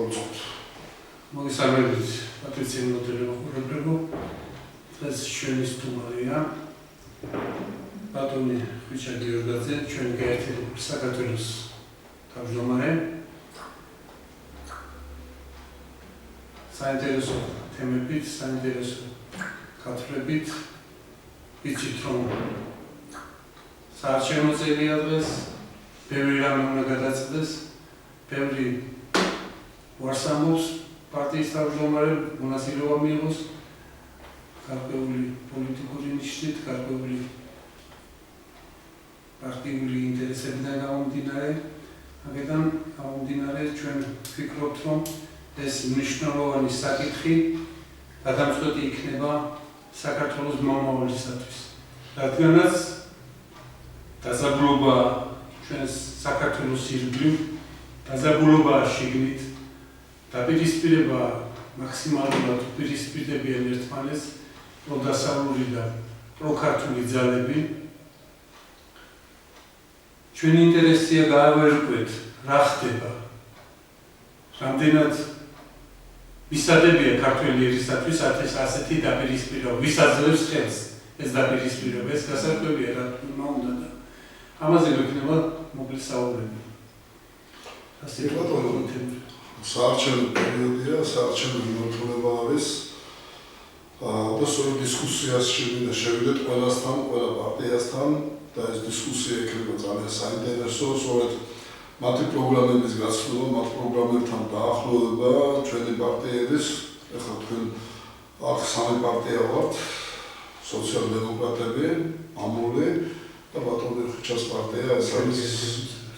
მოგწყობთ. მოგესალმებით, პატრიცია მოდერნო ხურებლებო. დღეს ჩვენი სტუმარია ბატონი ხვიჩა გიორგაძე, ჩვენი გაერთიანებული საქართველოს თავმჯდომარე. საინტერესო თემებით, საინტერესო გათხრებით ვიცით, რომ საარჩევნო წელია დღეს, ბევრი რამე უნდა გადაწყვეტეს, ბევრი უარს ამბობს პარტიის თავმჯდომარემ, მონაწილეობა მიიღოს გარკვეული პოლიტიკური ნიშნით, გარკვეული პარტიული ინტერესებიდან გამომდინარე. აქედან გამომდინარე ჩვენ ვფიქრობთ, რომ ეს მნიშვნელოვანი საკითხი გადამწყვეტი იქნება საქართველოს მომავალისათვის. რადგანაც დაზაბულობა ჩვენს საქართველოს ირგვლივ, დაზაბულობა შიგნით, დაპირისპირება მაქსიმალურად უპირისპირდებიან ერთმანეთს პროდასავლური და პროქართული ძალები. ჩვენი ინტერესია გაავერკვეთ რა ხდება, რამდენად ვისადებია ქართველი ერისათვის ასეთი დაპირისპირება, ვის აძლევს ხელს ეს დაპირისპირება, ეს გასარკვევია რა თქმა უნდა და ამაზე გვექნება მოკლე საუბრები. საარჩევნო პერიოდია, საარჩევნო მიმართულება არის და სწორედ დისკუსიას შევიდეთ ყველასთან, ყველა პარტიასთან და ეს დისკუსია იქნება ძალიან საინტერესო, სწორედ მათი პროგრამების გაცნობა, მათ პროგრამებთან დაახლოვება ჩვენი პარტიების, ეხლა თქვენ აქ სამი პარტია ვართ, სოციალ-დემოკრატები, მამული და ბატონი ხვიჩას პარტია, ეს არის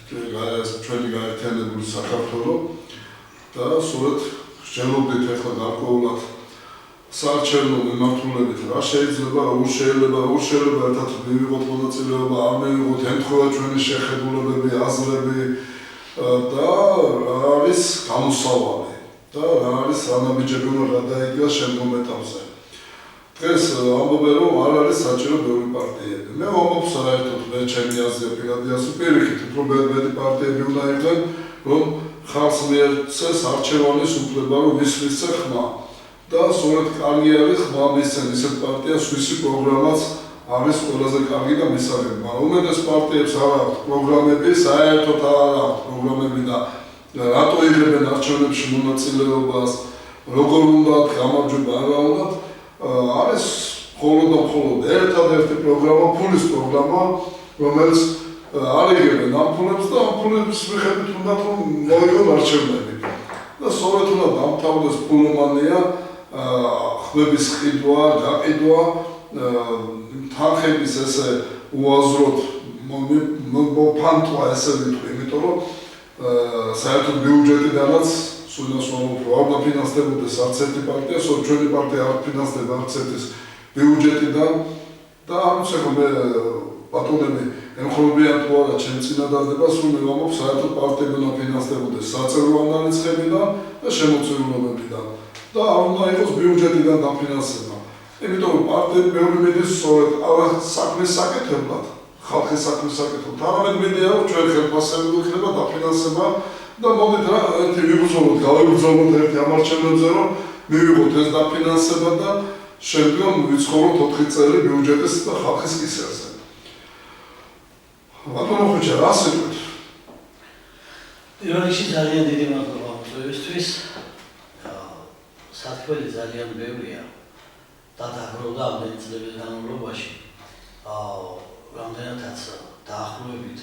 ჩვენი გაერთიანებული საქართველო და სწორედ შეძლობდით ეხლა გარკვეულად საარჩევნო მიმართულებით რა შეიძლება, როგორ შეიძლება ერთად მივიღოთ მონაწილეობა, არ მივიღოთ, ემთხვევა ჩვენი შეხედულებები, აზრები და რა არის გამოსავალი და რა არის რა ნაბიჯები უნდა გადაიგოს შემდგომ ეტაპზე. დღეს ამბობენ, რომ არ არის საჭირო ბევრი პარტიები. მე ვამბობ საერთოდ, მე ჩემი აზრია პირადი პირიქით, უფრო მეტი პარტიები უნდა იყვნენ, რომ ხალხს მიეცეს არჩევანის უფლება, რომ ისმის ხმა და სწორედ კარგი არის ხმა მისცენ ისეთ პარტიას, ვისი პროგრამაც არის ყველაზე კარგი და მისაღები. მაგრამ უმეტეს პარტიებს არ აქვთ პროგრამები, საერთოდ არ აქვთ პროგრამები და რატო იღებენ არჩევნებში მონაწილეობას, როგორ უნდათ, გამარჯვება არა უნდათ, არის მხოლოდ და მხოლოდ ერთადერთი პროგრამა, ფულის პროგრამა, რომელიც არ იღებენ ამ ფულებს და ამ ფულების მიხედვით უნდათ რომ მოიგონ არჩევნები. და სწორედ უნდა დამთავრდეს ფულომანია, ხმების ყიდვა, გაყიდვა, თანხების ესე უაზროდ მოფანტვა ესე ვიტყვი, იმიტომ რომ საერთოდ ბიუჯეტიდანაც სულასვამობ არ დაფინანსდებოდეს არც ერთი პარტია, ჩვენი პარტია არ ფინანსდება არც ერთის ბიუჯეტიდან და ამის ახლა მე ბატონები ემხრობიან თუ არა ჩემ წინადადებას, რომ მე ვამბობ საერთოდ პარტიები უნდა ფინანსდებოდეს საწერო ანალიზებიდან და შემოწირულობებიდან და არ უნდა იყოს ბიუჯეტიდან დაფინანსება. იმიტომ რომ პარტიები ბევრი მიდის სწორედ არა საქმის საკითხებად, ხალხის საქმის საკითხებად, არამედ მიდია რომ ჩვენ ხელფასები იქნება დაფინანსება და მოდით რა ერთი ვიბრძოლოთ, გავიბრძოლოთ ერთი ამ არჩევნებზე, რომ მივიღოთ ეს დაფინანსება და შემდგომ ვიცხოვროთ 4 წელი ბიუჯეტის და ხალხის კისერზე. ბატონო ხვიჩა, რა სიტყვით? პირველ რიგში ძალიან დიდი მადლობა მოწვევისთვის. საქმე ძალიან ბევრია და დაგროვდა ამდენი წლების განმავლობაში. რამდენადაც დაახლოებით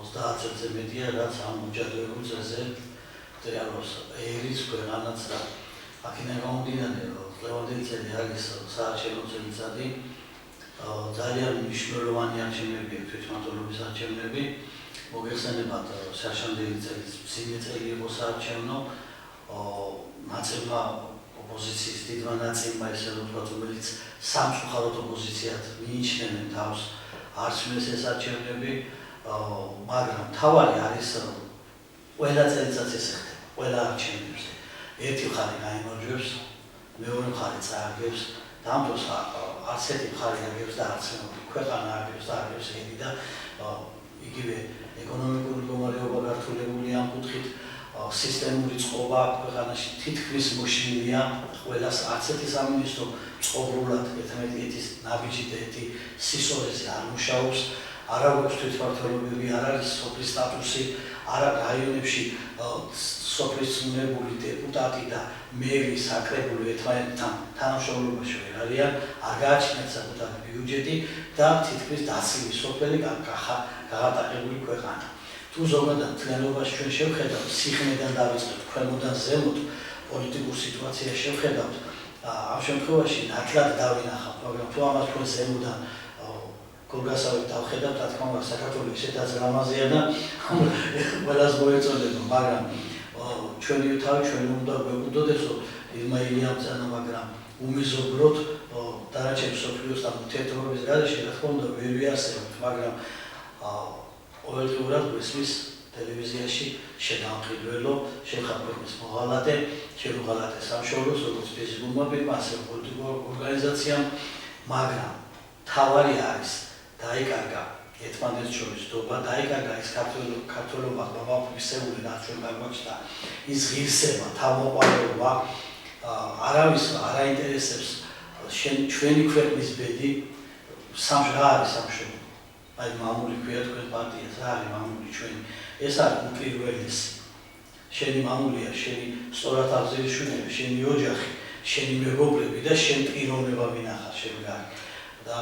30 წელზე მეტია, რაც ამ უჯადოებულ წელზე ტრიალოს ერის ქვეყანაც და აქედან გამომდინარე, ლევანდელი წელი არის საარჩევნო წელიწადი, ძალიან მნიშვნელოვანი არჩევნები, თვითმმართველობის არჩევნები, მოგეხსენებათ შაშანდელი წელის მძიმე წელი იყო საარჩევნო, ნაწილმა ოპოზიციის დიდმა ნაწილმა ესე ვთქვათ, რომელიც სამწუხაროდ ოპოზიციად მიიჩნევენ თავს, არც მის ეს არჩევნები, მაგრამ თავარი არის ყველა წელიწადს ესე ხდება, ყველა არჩევნებზე. ერთი მხარე გაიმარჯვებს, მეორე მხარე წააგებს და ამ დროს არც ერთი მხარე აგებს და არც ქვეყანა აგებს და აგებს ელი და იგივე ეკონომიკური მდგომარეობა გართულებული ამ კუთხით სისტემური წყობა ქვეყანაში თითქმის მოშლილია, ყველას არც ერთი სამინისტრო წყობრულად 11 ნაბიჯი და ერთი სისორეზე არ მუშაობს, არ აქვს თვითმმართველობები, არ არის სოფლის სტატუსი, არა რაიონებში სოფლის წვნებული დეპუტატი და მერი საკრებული ერთმანეთთან თანამშრომლობაში ვერ არიან, არ გააჩნიათ საკუთარი ბიუჯეტი და თითქმის დაცული სოფელი გაღატაკებული ქვეყანა. თუ ზოგადად მთლიანობაში ჩვენ შევხედავთ, სიხნედან დავიწყებთ, ქვემოდან ზემოთ პოლიტიკურ სიტუაციას შევხედავთ, ამ შემთხვევაში ნათლად დავინახავთ, მაგრამ თუ ამას ჩვენ ზემოდან გულგასავით დავხედავთ, რა თქმა უნდა, საქართველოს ისედაც ლამაზია და ყველას მოეწოდება, მაგრამ ჩვენი თავი ჩვენ უნდა გვეკვდოდესო ირმა ილიამძანა, მაგრამ უმიზობროთ დანარჩენ მსოფლიოსთან ურთიერთობების გარეშე, რა თქმა უნდა, ვერ ვიარსებთ, მაგრამ ყოველდღიურად გვესმის ტელევიზიაში შეგამყიდველო, შეხაფრების მოღალატე, შეუღალატე სამშობლოს, როგორც ფიზიკურმა პირმა, ასევე პოლიტიკურ ორგანიზაციამ, მაგრამ თავარი არის დაიკარგა ერთმანეთს შორის დობა, დაიკარგა ის ქართველობა მამაფისეული რაც ჩვენ გაგვაჩნდა, ის ღირსება, თავმოყარეობა, არავის არ აინტერესებს ჩვენი ქვეყნის ბედი, რა არის სამშობლო. აი მამული ქვია თქვენ პარტიას, რა არის მამული ჩვენი? ეს არის უპირველესი. შენი მამულია, შენი სწორად აღზრდის შვილები, შენი ოჯახი, შენი მეგობრები და შენ პიროვნება ვინახარ შევგარი. და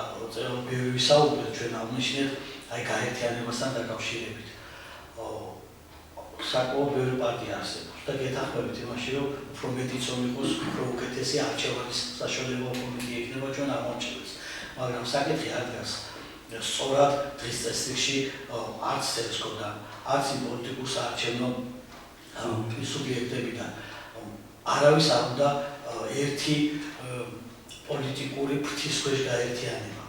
ბევრი ვისაუბრეთ ჩვენ აღნიშნეთ აი გაერთიანებასთან დაკავშირებით. საკმაოდ ბევრი პარტია არსებობს და გეთანხმებით იმაში, რომ უფრო მეტი წონი იყოს, უფრო უკეთესი არჩევანის საშუალება კომიტეტი ექნება ჩვენ აღმოჩენილს. მაგრამ საკითხი არ დგას სწორად დღის წესრიგში არც ცერსკოდან, არც იმ პოლიტიკურ საარჩევნო სუბიექტებიდან. არავის არ უნდა ერთი პოლიტიკური ფრთის ქვეშ გაერთიანება.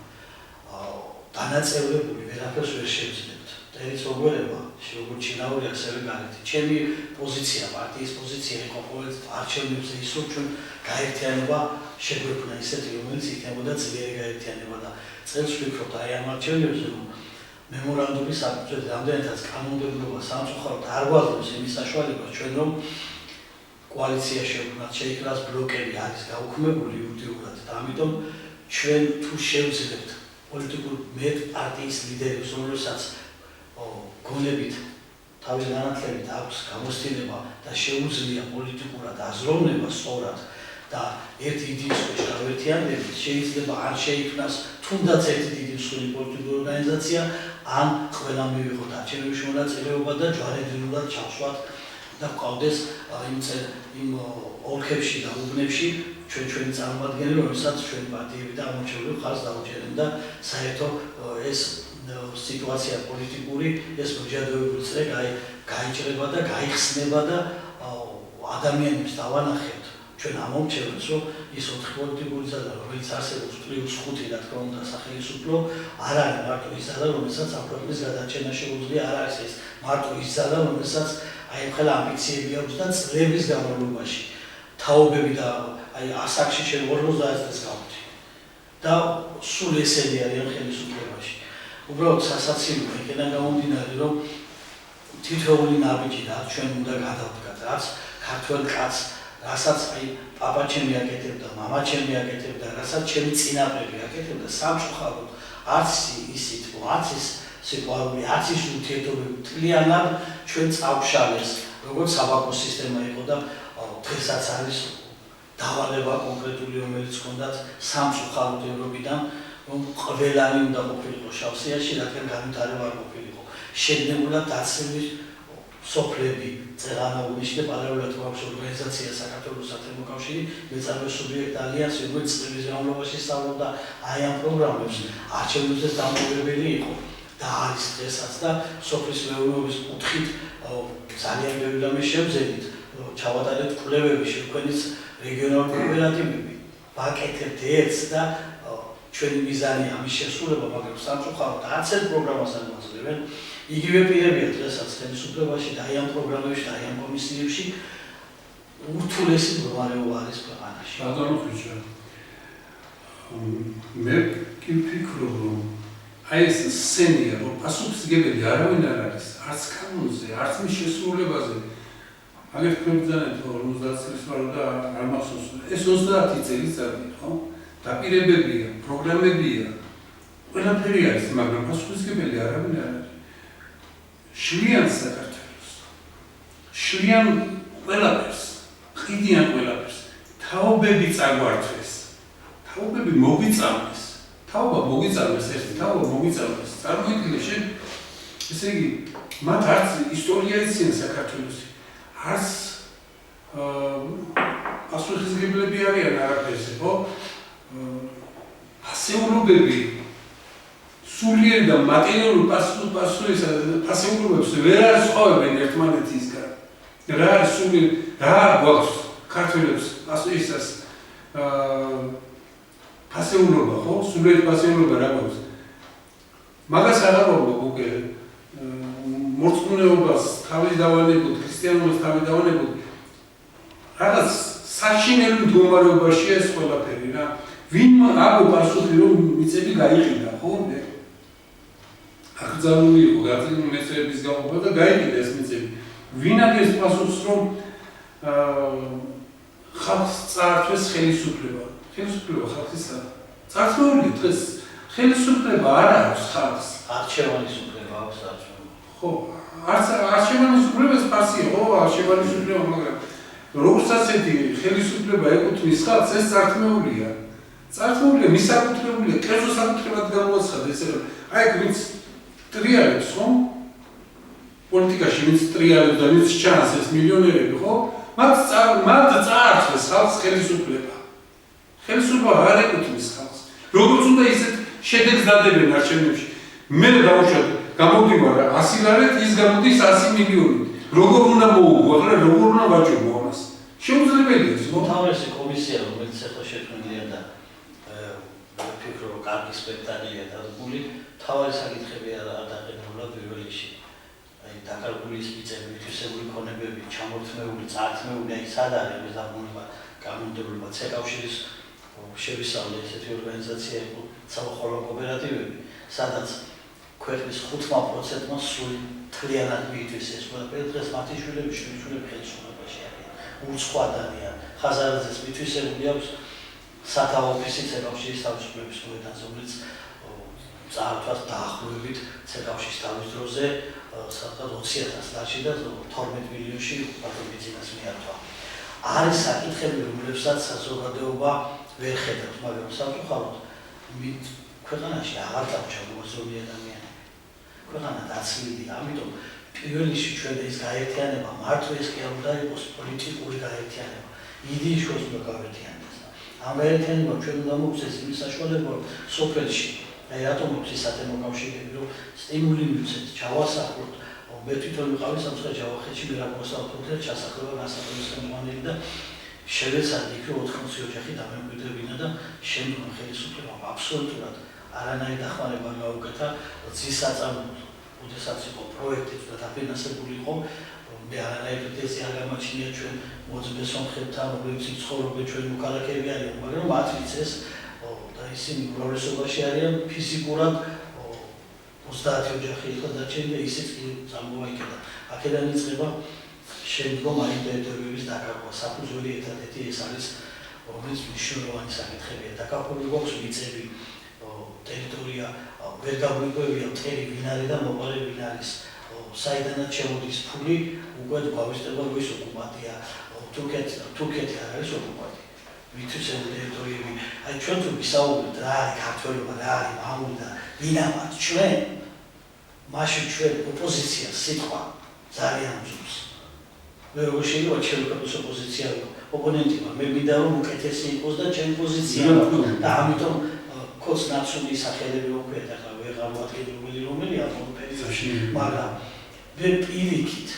დანაწევრებული ვერაფერს ვერ შევძლებთ. ეს როგორება, როგორც ჩინაური ასევე გარეთი. ჩემი პოზიცია, პარტიის პოზიცია იყო ყოველ არჩევნებზე ის, რომ ჩვენ გაერთიანება შეგვექმნა ისეთი, რომელიც იქნებოდა ძლიერი გაერთიანება და წელს ვფიქრობთ აი ამ არჩევნებზე, რომ მემორანდუმის საფუძველზე რამდენადაც კანონმდებლობა სამწუხაროდ არ გვაძლევს იმის საშუალებას ჩვენ რომ კოალიცია შევქმნათ, შეიქმნას ბლოკები არის გაუქმებული იურიდიულად და ამიტომ ჩვენ თუ შევძლებთ პოლიტიკურ პარტიის ლიდერებს, რომელსაც გონებით თავის განათლებით აქვს გამოცდილება და შეუძლია პოლიტიკურად აზროვნება სწორად და ერთი იდეის ქვეშ გავერთიანდებით, შეიძლება არ შეიქმნას თუნდაც ერთი დიდი მსხვილი პოლიტიკური ორგანიზაცია, ან ყველა მივიღოთ არჩევნებში მონაწილეობა და ჯვარედინულად ჩავშვათ და გვყავდეს იმ ოლქებში და უბნებში ჩვენი წარმომადგენლები, რომელსაც ჩვენი პარტიები და აღმოჩენილი ხარს დაუჭერენ და საერთო ეს სიტუაცია პოლიტიკური, ეს მოჯადოებული წრე გაიჭრება და გაიხსნება და ადამიანებს დავანახებთ ჩვენ ამომრჩევლებს, რომ ის 4 პოლიტიკური ძალა, რომელიც არსებობს +5, რა თქმა უნდა, სახელმწიფო, არ არის მარტო ის ძალა, რომელსაც ამ ქვეყნის გადარჩენა შეუძლია, არ არის ეს მარტო ის ძალა, რომელსაც აი ახლა ამბიციები აქვს და წლების განმავლობაში თაობები და აი ასაკში ჩვენ 50 წელს გავხდი. და სულ ესენი არიან ხელისუფლებაში. უბრალოდ სასაცილოა იქიდან გამომდინარე, რომ თითოეული ნაბიჯი რაც ჩვენ უნდა გადავდგათ, რაც ქართველ კაცს, რასაც აი პაპაჩემი აკეთებდა, მამაჩემი აკეთებდა, რასაც ჩემი წინაპრები აკეთებდა, სამწუხაროდ არც ის სიტყვა, არც ის სიყვარული, არც ის ურთიერთობები მთლიანად ჩვენ წავშალეს, როგორც საბაკოს სისტემა იყო და დღესაც არის დავალება კონკრეტული, რომელიც ჰქონდათ სამწუხაროდ ევროპიდან, რომ ყველანი უნდა ყოფილიყო შავსიაში, რადგან განვითარება არ ყოფილიყო. შეგნებულად დაცული სოფლები, წერანა უნიშნე პარალელურად გვაქვს ორგანიზაცია საქართველოს სათემო კავშირი, მეწარმე სუბიექტ ალიანსი, რომელიც წლების განმავლობაში სწავლობდა აი ამ პროგრამებს, არჩევნებზე დამოუკიდებელი იყო და არის დღესაც და სოფლის მეურნეობის კუთხით ძალიან ბევრი რამე შევძენით, ჩავატარეთ კვლევები, შევქმნით რეგიონალური კოოპერატივები, ვაკეთებთ ერთს და ჩვენი მიზანია ამის შესრულება, მაგრამ სამწუხაროდ არც ერთ პროგრამას არ გვაძლევენ. იგივე პირებია დღესაც ხელისუფლებაში და აი ამ პროგრამებში და აი ამ კომისიებში ურთულესი მდგომარეობა არის ქვეყანაში. ბატონო ხვიჩა, მე კი ვფიქრობ, რომ აი ეს სცენია, რომ პასუხისმგებელი არავინ არ არის, არც კანონზე, არც მის შესრულებაზე. აგერ თქვენგანეთ 50 წლის ვარო და არ მახსოვს. ეს 30 წელიწადი, ხო? დაპირებებია, პროგრამებია. ყველაფერი არის, მაგრამ პასუხისმგებელი არავინ არ არის. შლიან საქართველოს. შლიან ყველაფერს. ყიდიან ყველაფერს. თაობები წაგვართვეს. თაობები მოგვიწამეს. თაობა მოგვიწამეს, ერთი თაობა მოგვიწამეს. წარმოიდგინე შენ, ესე იგი, მათ არც ისტორია იციან საქართველოსი. არც პასუხისმგებლები არიან არაფერზე, ხო? ფასეულობები სულიერ და მატერიალურ ფასეულობებს ვერ არის ხოვებენ ერთმანეთისგან. რა არის სულიერ, რა გვაქვს ქართველებს ისას ფასეულობა, ხო? სულიერ ფასეულობა რა გვაქვს? მაგას არ აღვნიშნებ უკვე მორწმუნეობას თავის დავანებოთ, ქრისტიანობას თავის დავანებოთ. რაღაც საშინელი მდგომარეობაშია ეს ყველაფერი რა. ვინ აგო პასუხი რომ მიწები გაიყიდა, ხო? აკრძალული იყო გაწილი მეცნიერების გაყოფა და გაიყიდა ეს მიწები. ვინ აგეს პასუხს რომ ხალხს წაართვეს ხელისუფლება? ხელისუფლება ხალხისა. წარსული დღეს ხელისუფლება არ აქვს ხალხს. არჩევანის უფლება აქვს არჩევანი. ხო, არჩევანის უფლებას ფასია, ხო, არჩევანის უფლება, მაგრამ როგორც ასეთი ხელისუფლება ეკუთვნის ხალხს, ეს წართმეულია. წართმეულია, მისაკუთრებულია, კერძო საკუთრებად გამოაცხადა ესე რომ აი ვინც ტრიალებს, ხო? პოლიტიკაში ვინც ტრიალებს და ვინც ჩანს ეს მილიონერები, ხო? მათ წაართვეს ხალხს ხელისუფლება. ხელისუფლება არ ეკუთვნის ხალხს. როგორც უნდა ისეთ შედეგს დადებენ არჩევნებში. მე დავუშვათ, გამოვდივარ 100 ლარით, ის გამოდის 100 მილიონით. როგორ უნდა მოუგო, ახლა როგორ უნდა ვაჭრობო ამას? შეუძლებელია, ხო? თავისი კომისია, რომელიც ახლა შექმნილია და ვფიქრობ, რომ კარგი სპექტაკლია დადგმული, თავარი საკითხები არ დაყენებულა პირველ რიგში. აი, დაკარგული ის მიწები, მითვისებული ქონებები, ჩამორთმეული, წართმეული, აი, სად არის ეს დაგმულება, კანონმდებლობა, ცეკავშირის შევისწავლე ესეთი ორგანიზაცია იყო სამოხმარო კოოპერატივები, სადაც ქვეყნის 5%-მა სულ თლიანად მიიწვიეს ეს ყველაფერი, დღეს მათი შვილები ხელისუფლებაში არიან. უცხო ადამიანი, ხაზარაძეს მითვისებული აქვს სათავო ოფისი ცეკავშირის თავისუფლების კომიტეტზე, რომელიც წაართვას დაახლოებით ცეკავშირის თავის დროზე სადღაც 20,000 ლარში და 12 მილიონში პატრონბიზნეს მიართვა. არის საკითხები, რომლებსაც საზოგადოება ვერ ხედავს, მაგრამ სამწუხაროდ ქვეყანაში აღარ დარჩა მოაზროვნე ადამიანები. ქვეყანა დაცლილია, ამიტომ პირველ რიგში ჩვენ ეს გაერთიანება მარტო ეს კი არ უნდა იყოს პოლიტიკური გაერთიანება. იდეის შორის უნდა გავერთიანდეს. ამ გაერთიანებამ ჩვენ უნდა მოგცეს იმის საშუალება, რომ სოფელში აი რატომ აქვს ის ათემო კავშირები, რომ სტიმული მივცეთ, ჩავასახლოთ. მე თვითონ ვიყავი სამცხე ჯავახეთში, მე რა მოსახლეობთ ჩასახლება გასახლების ხელმძღვანელი და შევეცადი იქ 80 ოჯახი დამემკვიდრებინა და შემდგომ ხელისუფლებამ აბსოლუტურად არანაირი დახმარება გაუკეთა ძის საწარმოოდ. ოდესაც იყო პროექტი და დაფინანსებული იყო, მე არანაირი პრეტენზია არ გამაჩნია ჩვენ მოძბე სომხებთან, რომლებიც ცხოვრობენ ჩვენ მოქალაქეები არიან, მაგრამ მათ ვიცეს და ისინი უმრავლესობაში არიან ფიზიკურად 30 ოჯახი იყო დარჩენილი და ისიც კი წამოვაიკეთა. აქედან იწყება შემდგომ აი ტერიტორიების დაკარგვა. საფუძველი ერთადერთი ეს არის, რომელიც მნიშვნელოვანი საკითხებია. დაკარგული გვაქვს მიწები, ტერიტორია ვერ გაგვიყვებია მტერი ვინ არის და მოყარე ვინ არის. საიდანაც შემოდის ფული, უკვე გვავისდება ის ოკუპაცია. თურქეთი არ არის ოკუპაცია. მითვისებული ტერიტორიები. აი ჩვენ თუ ვისაუბრებთ რა არის ქართველობა, რა არის მამული და ვინამაც ჩვენ მაშინ ჩვენ ოპოზიცია სიტყვა ძალიან მძულს. მე როგორ შეიძლება ჩემი ქვეყნის ოპოზიცია ვიყო? ოპონენტი ვარ, მე მინდა რომ უკეთესი იყოს და ჩემი პოზიცია და ამიტომ კოც ნაციონალური სახელები მოგვიყვება, ახლა ვეღარ ვადგენილი რომელია ამ პერიოდში, მაგრამ მე პირიქით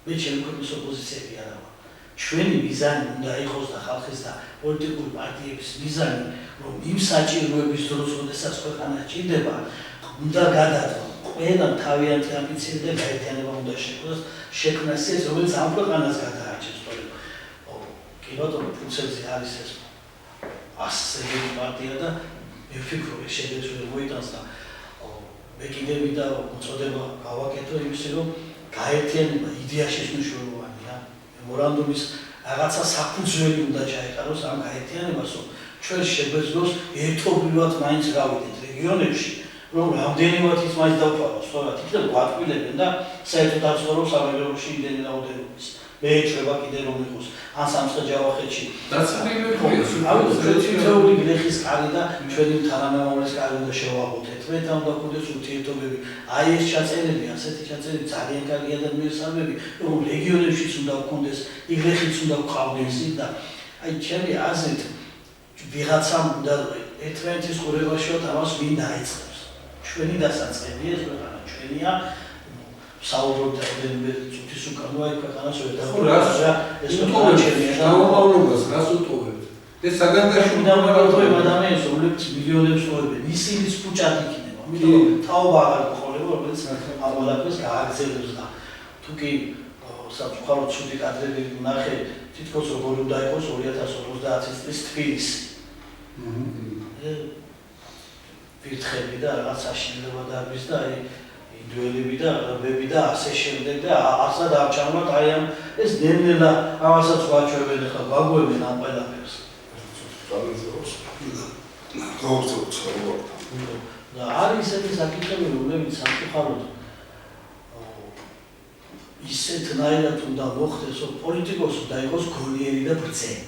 მე ჩემი ქვეყნის ოპოზიციები არა ვარ. ჩვენი მიზანი უნდა იყოს და ხალხის და პოლიტიკური პარტიების მიზანი, რომ იმ საჭიროების დროს, როდესაც ქვეყანა ჭირდება, უნდა გადადგა ყველა თავიანთი ამბიციები და გაერთიანება უნდა შექმნას ეს, რომელიც ამ ქვეყანას გადაარჩენს. კი ბატონო, ფუნქციაზე არის ეს ასეთი პარტია და მე ვფიქრობ, ეს შედეგს ვერ მოიტანს და მე კიდევ მინდა მოწოდება გავაკეთო იმისი, რომ გაერთიანება იდეაში მნიშვნელოვანია. მემორანდუმის რაღაცა საფუძველი უნდა ჩაეყაროს ამ გაერთიანებას, რომ ჩვენ შეგვეძლოს ერთობლივად მაინც გავიდეთ რეგიონებში, რომ რამდენივად ის მაინც დავთვალოთ, სწორად იქნებ გვატყვილებენ და საერთოდ აცხოვროს სამეგრელოში იმდენი რაოდენობის. მე ეჭვება კიდე რომ იყოს ან სამცხე-ჯავახეთში. თითოეული გლეხის კარი და ჩვენი თანამემამულის კარი უნდა შევაღოთ. ერთმანეთთან უნდა გქონდეს ურთიერთობები. აი ეს ჩაწერები, ასეთი ჩაწერები ძალიან კარგია და მიესალმები, რომ რეგიონებშიც უნდა გქონდეს, იგლეხიც უნდა გყავდეს და აი ჩემი აზრით ვიღაცამ უნდა ერთმანეთის ყურებაშივ ამას ვინ დაიწყებს. ჩვენი დასაწყებია ეს ქვეყანა, ჩვენია საუბრობთ რამდენიმე წუთის უკან, აი ქვეყანას ვერ დავუყურებთ. ეს ქვეყანაა დაუყოვნებას, რას უტოვებთ? ეს საგანგაშო ადამიანები ადამიანებს, რომლებიც მილიონებს ტოვებენ, ისინიც ფუჭად იქნება. ამიტომ თაობა აღარ გყოლება, რომელიც ამ ყველაფერს გააგრძელებს და თუ კი სამწუხაროდ ცუდი კადრები ვნახე, თითქოს როგორ უნდა იყოს 2050 წლის თბილისი. ვირთხები და რაღაც საშინელება დარბის და აი დუელები და რაბები და ასე შემდეგ და ასა დავჭამოთ აი ამ ეს ნელ-ნელა ამასაც ვაჩვევენ ახლა ვაგვევენ ამ ყველაფერს. და არის ესეთი საკითხები, რომლებიც სამწუხაროდ ისეთნაირად უნდა მოხდეს, რომ პოლიტიკოსი უნდა იყოს გონიერი და ბრძენი.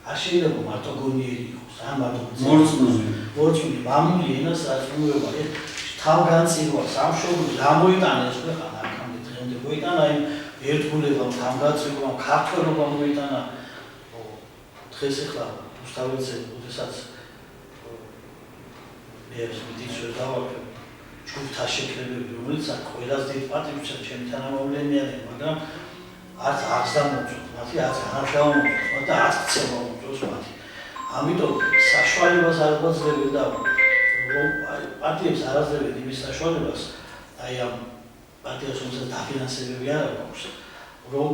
არ შეიძლება მარტო გონიერი იყოს, ან მარტო მორწმუნე. მორწმუნე, მამული ენას აწმუება, თავგანწირვა, სამშობლო, გამოიტანეს ქვეყანა აქამდე დღემდე მოიტანა იმ ერთგულებამ, თავგანწირვამ, ქართველობამ მოიტანა. დღეს ახლა რუსთაველზე, როდესაც ეს მიტინგს დავაკეთე, ჯგუფთა შეკრებები, რომელიც აქ ყველაზე დიდ პატივს ჩემი თანამომავლენიანი, მაგრამ არც დამოწოთ, მათი არც განაშაულებთ და არც ცემა უმწოს მათი. ამიტომ საშუალებას არ გვაძლევენ და პარტიებს არ აძლევენ იმის საშუალებას, აი ამ პარტიას რომელსაც დაფინანსებები არ აქვს, რომ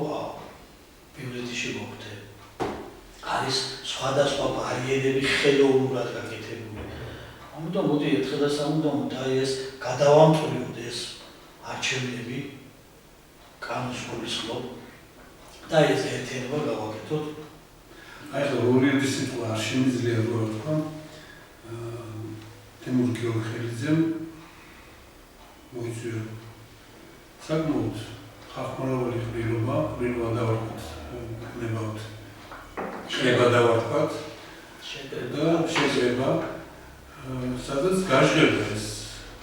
ბიუჯეტში მოხვდე. არის სხვადასხვა ბარიერები ხელოვნურად გაკეთებული. ამიტომ მოდი ერთხელ და სამუდამოდ აი ეს გადავამტვრიოთ ეს არჩევნები კანონს გულისხმობ და ეს ერთიანობა გავაკეთოთ. აი ხო ორი სიტყვა არ შემიძლია რა ვთქვა. თემურ გიორგიელიძემ მოიწვია საკმაოდ ხალხმრავალი ყრილობა დავარქვათ, ნებავთ. შეგება დავარქვათ და შეგება სადაც გაჟღერდა ეს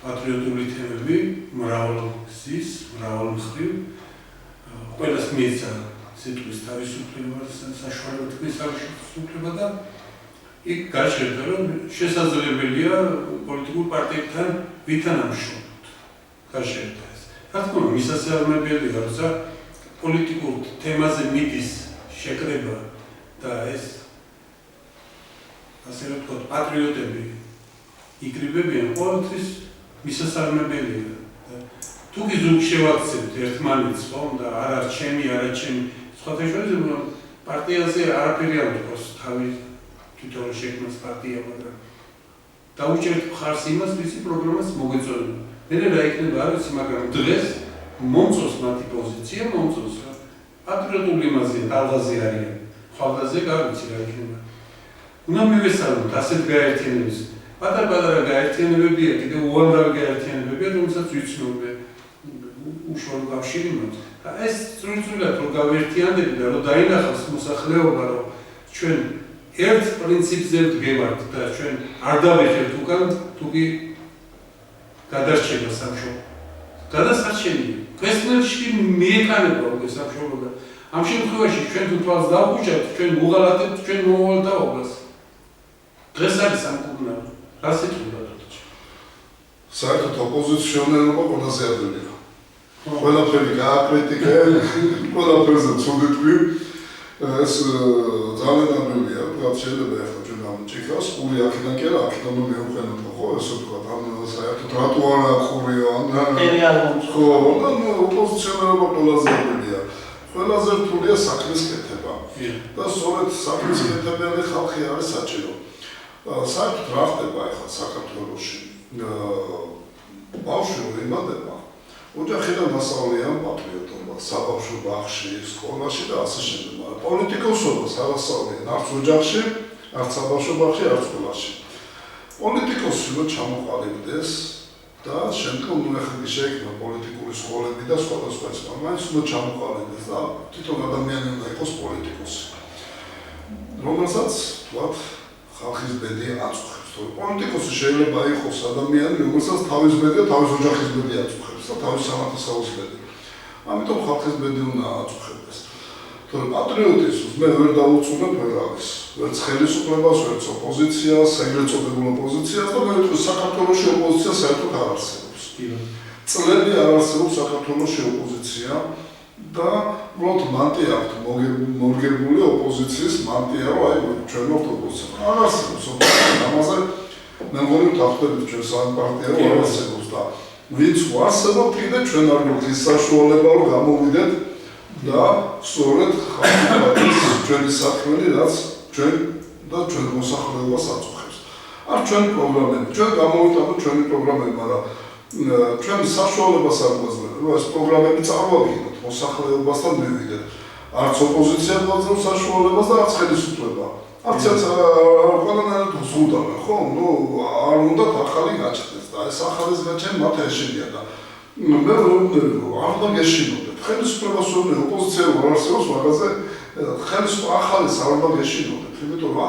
პატრიოტული თემები მრავალგზის, მრავალმხრივ ყველას მიეცა სიტყვის თავისუფლება, საშუალო თქმის თავისუფლება და იქ გაჟღერდა, რომ შესაძლებელია პოლიტიკურ პარტიებთან ვითანამშრომლოთ. გაჟღერდა ეს. რა თქმა უნდა, მისასალმებელია, როცა პოლიტიკურ თემაზე მიდის შეკრება და ეს ასე რომ ვთქვათ, პატრიოტები იკრიბებიან, ყოველთვის მისასალმებელია. თუ კი ზუგ შევაქცევთ ერთმანეთს, ხომ და არა ჩემი, არა ჩემი, სხვათა შორის პარტიაზე არაფერი არ ვთქვას, თავი თვითონ შექმნას პარტია, მაგრამ დაუჭერთ მხარს იმას, ვისი პროგრამას მოგეწოდება. მე რა იქნება არ ვიცი, მაგრამ დღეს მომწონს მათი პოზიცია, მომწონს რა. პატრიოტული იმაზეა, ტალღაზე არიან. ხალხაზე გავიცი რა იქნება. უნდა მივესალმოთ ასეთ გაერთიანებას. პატარ-პატარა გაერთიანებებია, კიდევ უამრავი გაერთიანებებია, რომელსაც ვიცნობენ უშუალო კავშირი მაქვს. და ეს სრულიად რომ გავერთიანდები და რომ დაინახავს მოსახლეობა, რომ ჩვენ ერთ პრინციპზე ვდგევართ და ჩვენ არ დავეხებთ უკან, თუ კი გადარჩება სამშობლო. გადასარჩენია. კვესტნელში მიეკანება უკვე სამშობლო და ამ შემთხვევაში ჩვენ თუ თვალს დავუჭერთ, ჩვენ უღალატებთ ჩვენ მომავალთაობას. დღეს არის სამკურნალო. რა სიტყვა დათო? საერთოდ ოპოზიციონერობა ყველაზე ადვილია. ყველაფერი გააკრიტიკე, ყველაფერზე ცუდი თქვი. ეს ძალიან ადვილია. რაც შეიძლება ახლა ჩვენ ამჭიქავს, ყური აქედან კი არა, აქედან რომ მეუხენოთ, ხო, ესე ვთქვა, ამ საერთოდ რატო არა ყურია, ხო, და ოპოზიციონერობა ყველაზე ადვილია. ყველაზე რთულია საქმის კეთება. და სწორედ საქმის კეთებიანი ხალხი არის საჭირო. საერთოდ რა ხდება ახლა საქართველოში? ბავშვი რომ იმადება, ოჯახიდან მასწავლია პატრიოტობა, საბავშვო ბაღში, სკოლაში და ასე შემდეგ. მაგრამ პოლიტიკოსობას არ ასწავლიან არც ოჯახში, არც საბავშვო ბაღში, არც სკოლაში. პოლიტიკოსი რო ჩამოყალიბდეს და შემდგომ ნახები შეექმნა პოლიტიკური სკოლები და სხვადასხვა ეს, მაგრამ ის რო ჩამოყალიბდეს და თვითონ ადამიანი უნდა იყოს პოლიტიკოსი. რომელსაც თქვათ ხალხის ბედი აწუხებს. პოლიტიკოსი შეიძლება იყოს ადამიანი, რომელსაც თავის ბედი და თავის ოჯახის ბედი აწუხებს და თავის სამართლისათვის ბედი. ამიტომ ხალხის ბედი უნდა აწუხებდეს. თორემ პატრიოტიზმს მე ვერ დავუწუნებ ვერავის. ვერც ხელისუფლებას, ვერც ოპოზიციას, ეგრეთ წოდებულ ოპოზიციას და მე ვიტყვი საქართველოში ოპოზიცია საერთოდ არ არსებობს. წლები არ არსებობს საქართველოში ოპოზიცია და უბრალოდ მანტია აქვს მორგებული ოპოზიციის მანტია, რომ აი ჩვენ ვართ ოპოზიცია. არ არსებობს ოპოზიცია. ამაზე მე მგონი ვთანხმდებით ჩვენ სამი პარტია რომ არ არსებობს და ვინც ვარსებობთ კიდე ჩვენ არ გვაქვს ის საშუალება რომ გამოვიდეთ და სწორედ ხალხის ჩვენი საქმენი რაც ჩვენ და ჩვენ მოსახლეობას აწუხებს. არ ჩვენი პროგრამები, ჩვენ გამოვიტანოთ ჩვენი პროგრამები, მაგრამ ჩვენი საშუალებას არ გვაძლევს, რომ ეს პროგრამები წარმოვიდგინოთ მოსახლეობასთან მივიდეთ. არც ოპოზიცია გვაძლევს საშუალებას და არც ხელისუფლება. არც ყველანაირად ზღუდავენ, ხო? ნუ არ უნდა ახალი გაჩნდეს და ეს ახალის გაჩენა მათ ეშინია და მე ვერ ვიმეორებ, არ უნდა გეშინოდეთ. ხელისუფლებას უნდა ოპოზიცია არ არსებობს მაგაზე ხელისუფლება ახალის არ უნდა გეშინოდეთ, იმიტომ რომ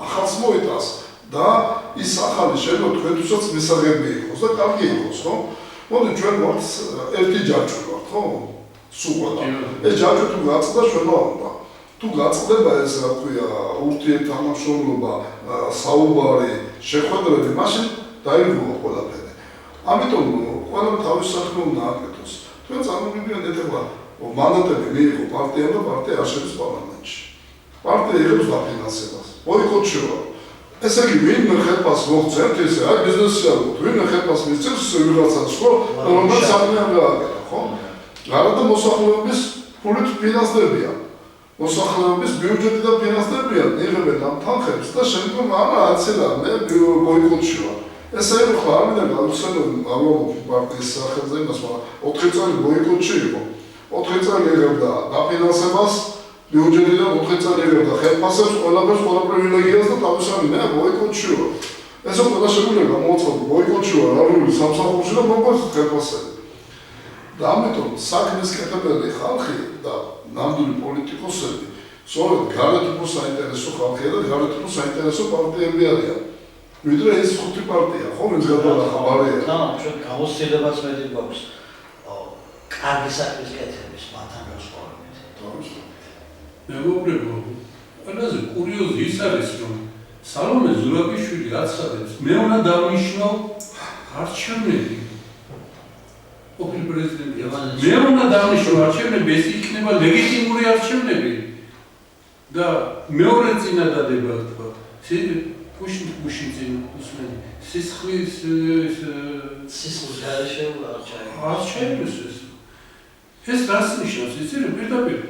ახალს მოიტანს და ის ახალი შეიძლება თქვენთვისაც მისაღები იყოს და კარგი იყოს, ხო? მოდი ჩვენ ვართ ერთი ჯაჭვი ვართ, ხო? სულ ეს ჯაჭვი თუ გაწყდა ჩვენო უნდა. თუ გაწყდება ეს რა ქვია ურთიერთთამაშრომლობა, საუბარი, შეხვედრები, მაშინ დაირღვევა ყველაფერი. ამიტომ ყველა თავის საქმე უნდა აკეთოს. თქვენ წარმოგიდგენთ ეხლა მანდატები მიიღო პარტიამ და პარტია აშენებს პარლამენტში. პარტია იღებს დაფინანსებას. ბოიკოტში ვარ. ესე იგი ვინმე ხელფას მოღწევთ ესე, აი ბიზნესი არ გვაქვს, ვინმე ხელფას მისცემს ვიღაცას, რომელიც საქმე არ გააკეთა, ხო? გარდა მოსახლეობის ფულით ფინანსდებიან. მოსახლეობის ბიუჯეტიდან ფინანსდებიან, იღებენ ამ თანხებს და შემდგომ არა აცილάνε ბოიკოტში ვარ. ესე იყო ხო არ მინდა გავუცნობ ამბობ პარტიის სახელზე იმას, მაგრამ 4 წელი ბოიკოტში იყო. 4 წელი იღებდა დაფინანსებას ბიუჯეტიდან 4 წელი იღებდა ხელფასებს, ყველაფერს, ყველა პრივილეგიას და თავისუფალი მე ბოიკოტში ვარ. ესე ყველა შეგვიძლია გამოაცხადო ბოიკოტში ვარ, არული სამსახურში და მოგვაქვს ხელფასები. და ამიტომ საქმის კეთებელი ხალხი და ნამდვილი პოლიტიკოსები სწორედ გარეთ უფრო საინტერესო ხალხია და გარეთ უფრო საინტერესო პარტიები არიან. ვიდრე ეს 5 პარტია, ხო, ვინც გადაახა ბარიერა. და ჩვენ გამოცდილებას მეტი გვაქვს კარგი საქმის კეთების მათთან განსხვავებით. მეგობრებო, ყველაზე კურიოზი ის არის, რომ სალომე ზურაბიშვილი აცხადებს, მე უნდა დავნიშნო არჩევნები. ყოფილი პრეზიდენტი. მე უნდა დავნიშნო არჩევნები, ეს იქნება ლეგიტიმური არჩევნები. და მეორე წინადადება თქვა, გუშინ წინ უსმენი, სისხლის გარეშე არჩევნებს ეს რას ნიშნავს, იცი რა, პირდაპირ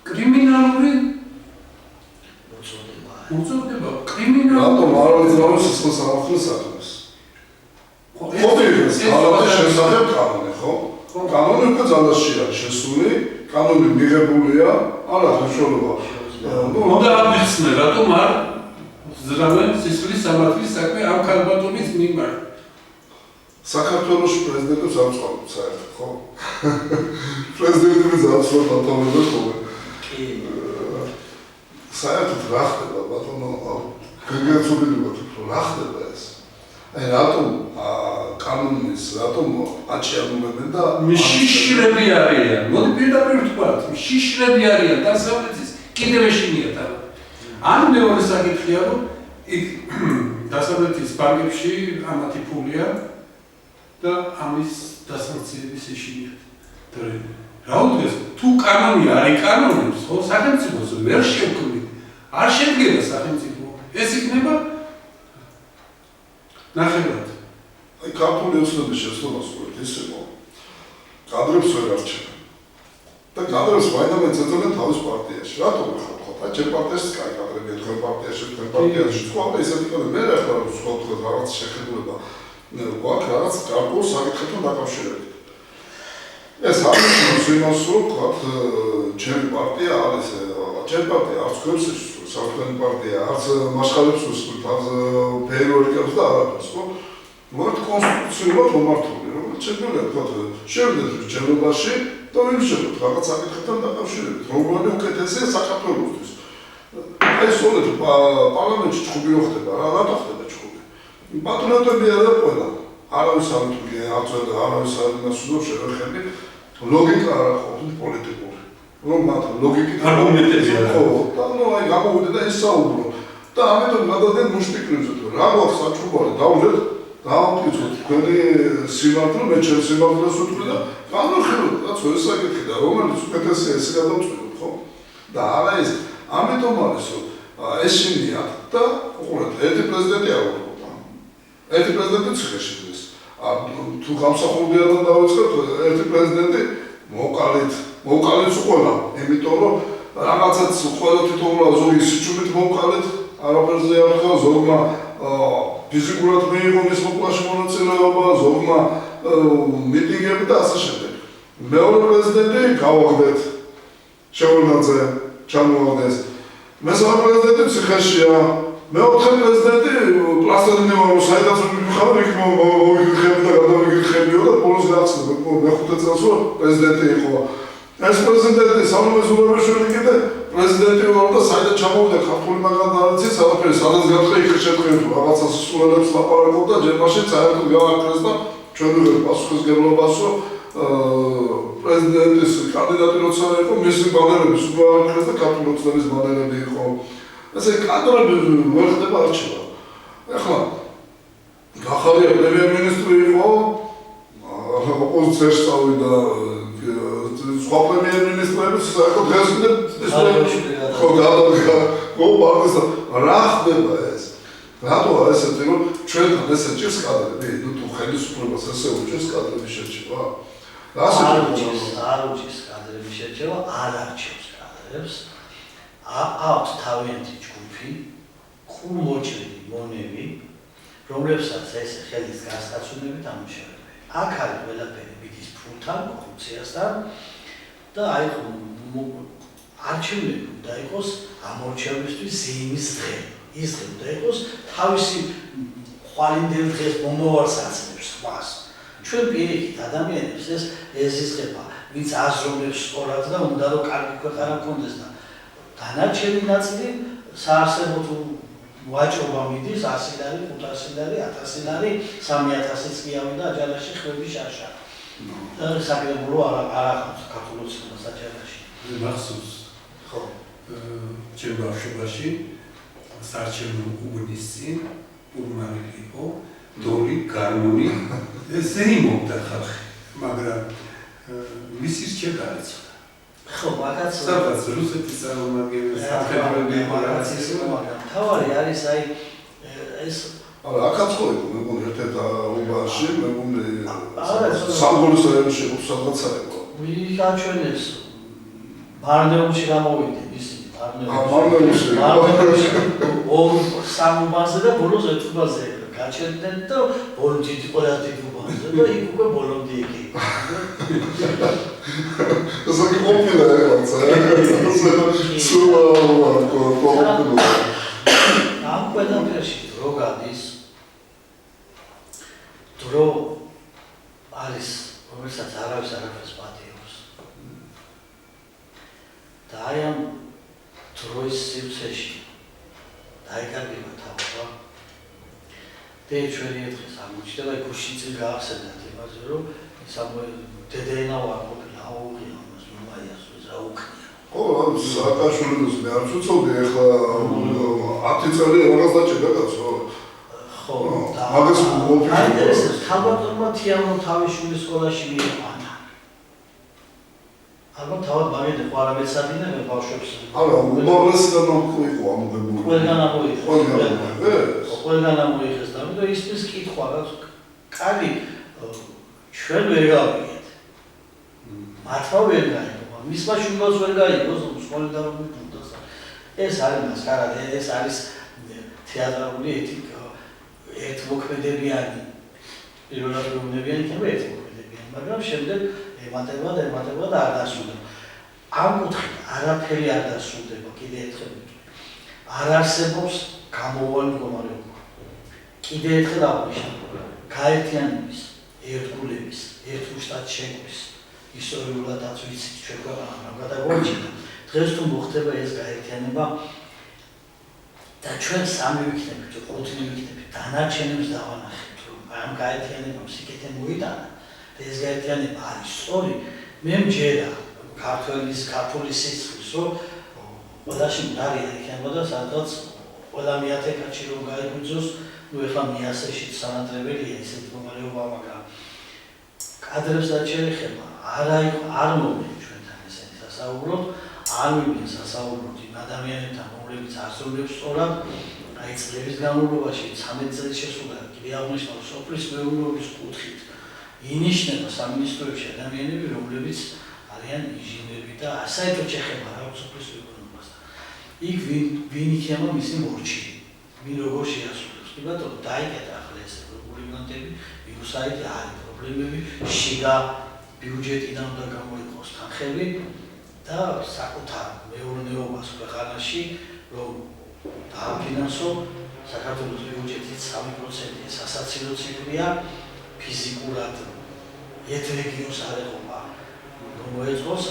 კრიმინალური უწოდება, კრიმინალური. რატომ არ უძლებს სისხლის სამართლის საქმეს? ხოდი ეს კანონის შესახებ კანონი, ხო? კანონი უკვე ძალაში არის შესული, კანონი მიღებულია, არა საშუალება. უნდა ამიხსნე, რატომ არ ზრავენ სისხლის სამართლის საქმე ამ ქალბატონის მიმართ. საქართველოს პრეზიდენტებს არ წვალობ საერთოდ, ხო? პრეზიდენტები ზავსვათ ათოვებენ ხოლმე. კი. საერთოდ რა ხდება, ბატონო, გაგაცნობინებათ, რა ხდება ეს? აი რატომ კანონის, რატომ აჭიანურებენ და შიშრები არიან. მოდი პირდაპირ ვთქვათ, შიშრები არიან დასავლეთის კიდევ ეშინიათ. ან მეორე საკითხია, რომ იქ დასავლეთის ბანკებში ამათი ფულია და ამის დასანქციების ეშინიათ. რა უდგეს, თუ კანონი არ იკანონებს, ხო, სახელმწიფოს ვერ შევქმნით. არ შედგება სახელმწიფო. ეს იქნება ნახევრად. აი ქართული ოცნების შესწავლას ვუყურებთ ისევ. კადრებს ვერ არჩევენ. და კადრებს ვაინდამეც ეძებენ თავის პარტიაში. რატომ ხარ? აი ჩემ პარტიაში კაი კადრებია, თქვენ პარტიაში, თქვენ პარტიაში. სხვა ესეთი კადრები მე რა ხარ, სხვა რაღაც შეხედულება. გვაქვს რაღაც გარკვეულ საკითხებთან დაკავშირებით. ეს არის იმას რომ ვთქვათ, ჩემი პარტია არის, ჩემი პარტია არც ქვებს საფრთხელი პარტია, არც მასშტაბებს უსწრებს, არც ფეერვერკებს და არაფერს, ხო? ვართ კონსტიტუციურად მომართული, რომელიც შეგვიძლია ვთქვათ, შევიდეთ რჩეულობაში და ვიმსჯელოთ რაღაც საკითხებთან დაკავშირებით, რომელი უკეთესია საქართველოსთვის. აი სწორედ პარლამენტში ჭუბი რო ხდება, რატო ხდება ჭუბი? პატრიოტები არა ყველა. არავის არ მითვლია, არავის არ ინასრულებს შევეხები, ლოგიკა არ ყოფილი პოლიტიკური. რომ მათ ლოგიკით არგუმენტები არა. ხო, და ნუ აი გამოვიდა და ისაუბრო. და ამიტომ გადადენ მუშტიკნებზე, რომ რა გვაქვს საჭუბარი, დავუძეთ, დავამტკიცოთ თქვენი სიმართლე, მე ჩემს სიმართლეს ვუთქვი და განვიხილოთ, კაცო, ეს საკითხი და რომელიც უკეთესია ესე გადავწყვიტოთ, ხო? და არა ეს, ამიტომ არის, რომ ეშინიათ და უყურეთ, ერთი პრეზიდენტი არ ვიყო. ერთი პრეზიდენტი ციხეში დღეს. თუ გამსახურდიადან დავიწყებთ, ერთი პრეზიდენტი მოვყალით ყველა, იმიტომ რომ რაღაცაც ყველა თვითონულად ზოგი სიჩუმით მოვყალით, არაფერზე არ ხარ, ზოგმა ფიზიკურად მიიღო მის მოკლაში მონაწილეობა, ზოგმა მიტინგები და ასე შემდეგ. მეორე პრეზიდენტი გავაგდეთ შეურნაძე ჩამოაგდეს. მესამე პრეზიდენტი ციხეშია. მეოთხე პრეზიდენტი პლასტელინოვი საიდანაც მიხარ იქ მოვიგრიხები და გადავიგრიხებიო და ბოლოს გახსნა მეხუთე წელს რომ პრეზიდენტი იყო. ეს პრეზიდენტი სამნე ზურაბაშვილი კიდე პრეზიდენტი ვარ და საიდანაც ჩამოვიდა ქართული მაგალითად არ იცის არაფერი სადაც გატყე იქ შეჭრეთ რაღაცას სულელებს ლაპარაკობ და ჯერ მაშინ საერთოდ გავაკრეს და ჩვენ ვიღებ პასუხისგებლობას რომ პრეზიდენტის კანდიდატი როცა იყო მისი ბანერები სულ გავაკრეს და ქართული ოცნების ბანერები იყო. ესე კადრები ვერ ხდება არჩევა. ეხლა გახარია პრემიერ-მინისტრი იყო, ოპოზიციაში წავიდა სხვა პრემიერ-მინისტრები, საერთოდ დღეს ხო გადავიდა, ხო პარტიის რა ხდება ეს? რატო არის ესეთი რომ ჩვენთან ესე ჭირს კადრები? ნუ თუ ხელისუფლებას ესე უჭირს კადრების შერჩევა? არ უჭირს კადრების შერჩევა, არ არჩევს კადრებს. აქვს თავიანთი ჯგუფი, ყურმოჭრილი მონები, რომლებსაც ეს ხელის გასაცნობებით ამუშავებენ. აქ არის ყველაფერი მიდის ფულთან, კორუფციასთან და აი არჩევნები უნდა იყოს ამორჩევნისთვის ზეიმის დღე. ის დღე უნდა იყოს თავისი ხვალინდელ დღეს მომავალს აცნობს სხვას. ჩვენ პირიქით ადამიანებს ეს ეზიზღება, ვინც აზროვნებს სწორად და უნდა რომ კარგი ქვეყანა გქონდეს და დანარჩენი ნაწილი საარსებოდ ვაჭრობა მიდის 100 ლარი, 500 ლარი, 1000 ლარი, 3000-იც კი ავიდა აჯანაში ხვები შაშა. და საკრებულო არ ახავს საქართველოს საჯარაში. მახსოვს. ხო. ჩემ ბავშვობაში საარჩევნო უბნის წინ ურმანი იყო, დოლი, გარმონი, ზეიმობდა ხალხი, მაგრამ მისი რჩევა გაიწყდა. ხო, მაგაც სადაც რუსეთის წარმომადგენელი საფრთხეები მაგაც ის მაგრამ თავარი არის აი ეს არა აქაც ხო იყო მე მგონი ერთ-ერთ უბანში მე მგონი სამგორის რაიონში იყო სადღაცა იყო ვიაჩვენეს მარნეულში გამოვიდნენ ისინი მარნეულში ორ სამ უბანზე და ბოლოს ერთ უბანზე გაჩერდნენ და ბოლო დიდი ყველა დიდი უბანზე და იქ უკვე ბოლომდე იქ იყო ეს იგი ყოფილა რაღაცა ამ ყველაფერში დრო გადის დრო არის რომელსაც არავის არაფერს პატიობს და აი ამ დროის სივრცეში დაიკარგება თავობა და ჩვენი დღეს აღმოჩნდება გუშინ წინ გაახსენეთ იმაზე რომ სამუელ დედენა ვარ ყოფილა აუღია მას მომაიას რა უქნია ხო სააკაშვილის მე არ ვცოცოდი ახლა 10 წელი რაღაც დაჭერდა კაცო ხო და მაგას აინტერესებს თავბატონმა თიანო თავისშვილის სკოლაში მიიყვანა ალბათ თავად მაგედა ხო არა მეცადინა მე ბავშვებს არა უმაღლესიდან იყო ამოღებული ყველგან ამოიღეს და ამიტომ ის კითხვა რა კარგი ჩვენ ვერ გავიგეთ მართლა ვერ გაიგო მისმა შუბას ვერ გაიგო სკოლიდარული ბუნდას ეს არის მასკარადა ეს არის თეატრალური ეთიკა ერთმოქმედებიანი პირველად უნებიანი იქნება ერთმოქმედებიანი მაგრამ შემდეგ ემატება და არ დასრულდება. ამ კუთხით არაფერი არ დასრულდება, კიდე ერთხელ არ არსებობს გამოუვალი მდგომარეობა. კიდე ერთხელ აღვნიშნავ, გაერთიანების, ერთგულების, ერთგუშტად შეკვრის ისტორიულადაც ვიცით ჩვენ ქვეყანამ რა გადაგვაჩინა. დღეს თუ მოხდება ეს გაერთიანება და ჩვენ სამი ვიქნებით, ხუთი ვიქნებით, დანარჩენებს დავანახეთ, რომ ამ გაერთიანებამ სიკეთე მოიტანა და ეს გაერთიანება არის სწორი, მე მჯერა ქართული სიცხის, რომ ყველაში მდარი აიქნება და სადღაც ყველა მეათე-კაცი რომ გაიგვიძოს, ნუ ეხლა მიასეში სანატრებელია ესეთი მდგომარეობა, მაგრამ კადრებს რაც შეეხება, არ მოვიდა ჩვენთან ესეთი სასაუბროთ, არ მივიდა სასაუბროთ იმ ადამიანებთან, რომლებიც ასრულებს სწორად, აი წლების განმავლობაში 13 წელი შესრულდა, კიდე აღნიშნავ სოფლის მეურნეობის კუთხით, ინიშნება სამინისტროებში ადამიანები, რომლებიც არიან ინჟინერები და საერთოდ შეხება რა სოფლის მეურნეობას. იქ ვინ იქნება მისი მორჩილი, ვინ როგორ შეასრულებს. კი ბატონო, დაიკეტა ახლა ეს რეგულირებები, ვირუსაიდი არის პრობლემები, შიგა ბიუჯეტიდან უნდა გამოიყოს თანხები და საკუთარ მეურნეობას ქვეყანაში რომ დააფინანსო საქართველოს ბიუჯეტის 3% სასაცილო ციკლია ფიზიკურად ერთ რეგიონს არ ეყოფა მოეწყოს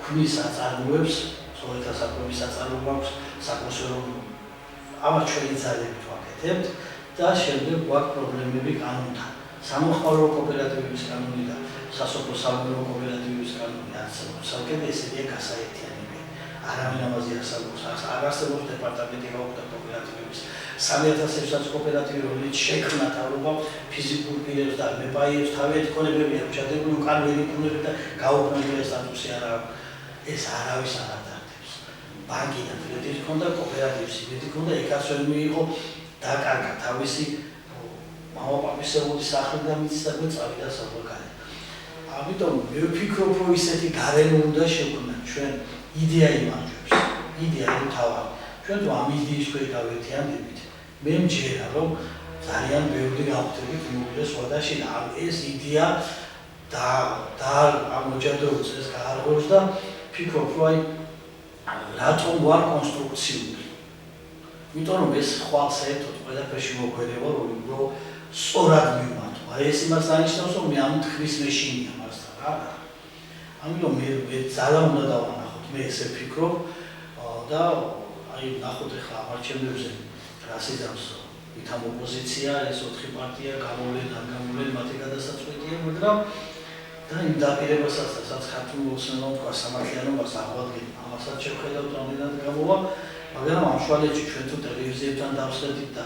ქმნის აწარმოებს სოლითა საქმის აწარმოება აქვს საკონსერვო ამას ჩვენი ძალებით ვაკეთებთ და შემდეგ გვაქვს პრობლემები კანონთან სამოხმარო კოოპერატივების კანონი და სასოფლო სამეურნეო კოოპერატივების კანონი არსებობს საკეთე ესეთია გასაერთიანებელი არავინ ამაზე არ არსებობს დეპარტამენტი გაუქმდა კოოპერატივების 3000-საც კოოპერატივი რომელიც შექმნა თავრობა ფიზიკურ პირებს და მეპაიებს თავიანთი ქონებები აქვს ჩადებული უკან ვერ იქნები და გაუქმებული სტატუსი არ აქვს ეს არავის არ ატარებს ბანკიდან კრედიტი ჰქონდა კოოპერატივს იმედი ჰქონდა ეკაცვენ მიიღო დაკარგა თავისი მამაპაპისეული სახლი და მიწისადმი წავიდა საზღვარგარეთ ამიტომ მე ვფიქრობ რომ ისეთი გარემო უნდა შექმნათ ჩვენ იდეა იმარჯვებს იდეა რომ თავარი ჩვენ თუ ამ იდეის ქვეშ გავერთიანდებით მე მჯერა რომ ძალიან ბევრი გავხდებით მოკლეს ვადაში და ეს იდეა და ამ ოჯახოს ეს გაარღვევს და ფიქრობ რომ აი რატომ ვარ კონსტრუქციული იმიტომ რომ ეს ხვალ საერთოდ ყველაფერში მოგვერება რომ სწორად მივმართო აი ეს იმას ანიშნავს რომ მე ამ თქმის მეშინია მასთან რა ამიტომ მე ძალა უნდა დავანახოთ მე ესე ვფიქრობ და აი ნახოთ ახლა არჩევნებზე რა სიზამს ვითამ ოპოზიცია ეს 4 პარტია გამოვლენ მათი გადასაწყვეტია მაგრამ და იმ დაპირებასაც რასაც ქართულოსნებმა თქვა სამართლიანობას აღვადგენ ამასაც შევხედავთ რამდენად გამოვა მაგრამ ამ შუალედში ჩვენ თუ ტელევიზიებთან დავსვეთით და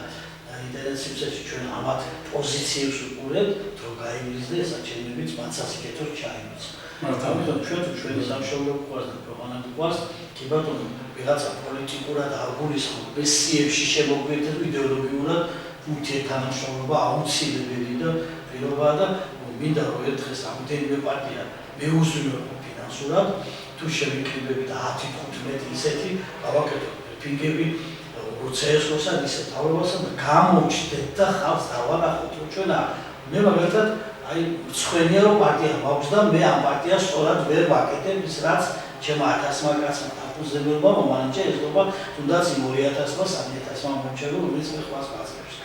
ინტერნეტში ჩვენ ამათ პოზიციებს ვუყურებთ რომ გაიგრძელოს საჩვენებიც მათსაც კეთოს ჩაიმოც ამიტომ ჩვენ თუ ჩვენი სამშობლო გვყავს და ქვეყანა გვყავს კი ბატონო ვიღაცა პოლიტიკურად არ გულისხმობ ბესიებში შემოგვიერთეთ იდეოლოგიურად ურთიერთთანამშრომლობა აუცილებელი და პირობაა და მინდა რომ ერთხელ ამდენივე პარტია მეუზრუნველყო ფინანსურად თუ შევიკრიბებით 10-15 ისეთი გავაკეთოთ ფინგები როცეესოსაც ისე თავრობასა და გამოჩნდეთ და ხალხს დავანახოთ რომ ჩვენ მე მაგალითად აი მწვენია რომ პარტია მაქვს და მე ამ პარტიას სწორად ვერ ვაკეთებ ის რაც ჩემ 1000-მა კაცმა დაფუძნებელობა მომანჯე ესობა თუნდაც იმ 2000-მა 3000-მა მომჩებო რომელიც მე ხვალს ვაწყებს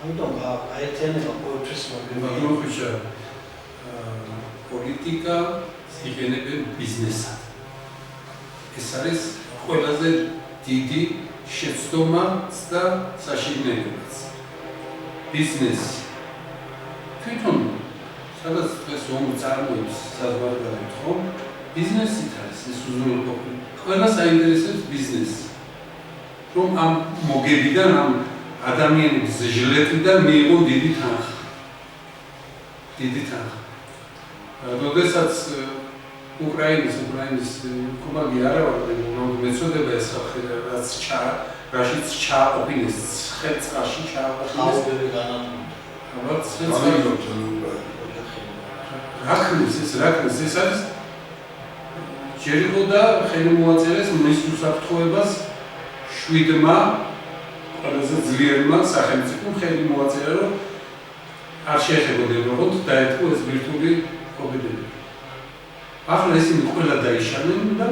ამიტომ გაერთიანება ყოველთვის მოგებია პოლიტიკა იყენებენ ბიზნესად ეს არის ყველაზე დიდი შეცდომა და საშინელებაც ბიზნესი თვითონ სადაც დღეს ომი წარმოებს საზღვარგარეთ ხომ ბიზნესით არის ეს უზრუნველყოფილი ყველა საინტერესებს ბიზნესი რომ ამ მოგებიდან ამ ადამიანების ჟლეტიდან მიიღონ დიდი თანხა როდესაც უკრაინის კომაგი არა ვარ რომ მეწოდება ეს ხალხი რაც რაშიც ჩააყოფინეს ცხეწაში ჩააყოფინეს რაკნის ეს არის ჯერ იყო და ხელი მოაწერეს მის უსაფრთხოებას 7-მა ყველაზე ძლიერმა სახელმწიფომ ხელი მოაწერა რომ არ შეეხებოდა ევროპოთ დაეთქო ეს ბირთვული კობიდები ახლა ესენი ყველა დაიშანენ და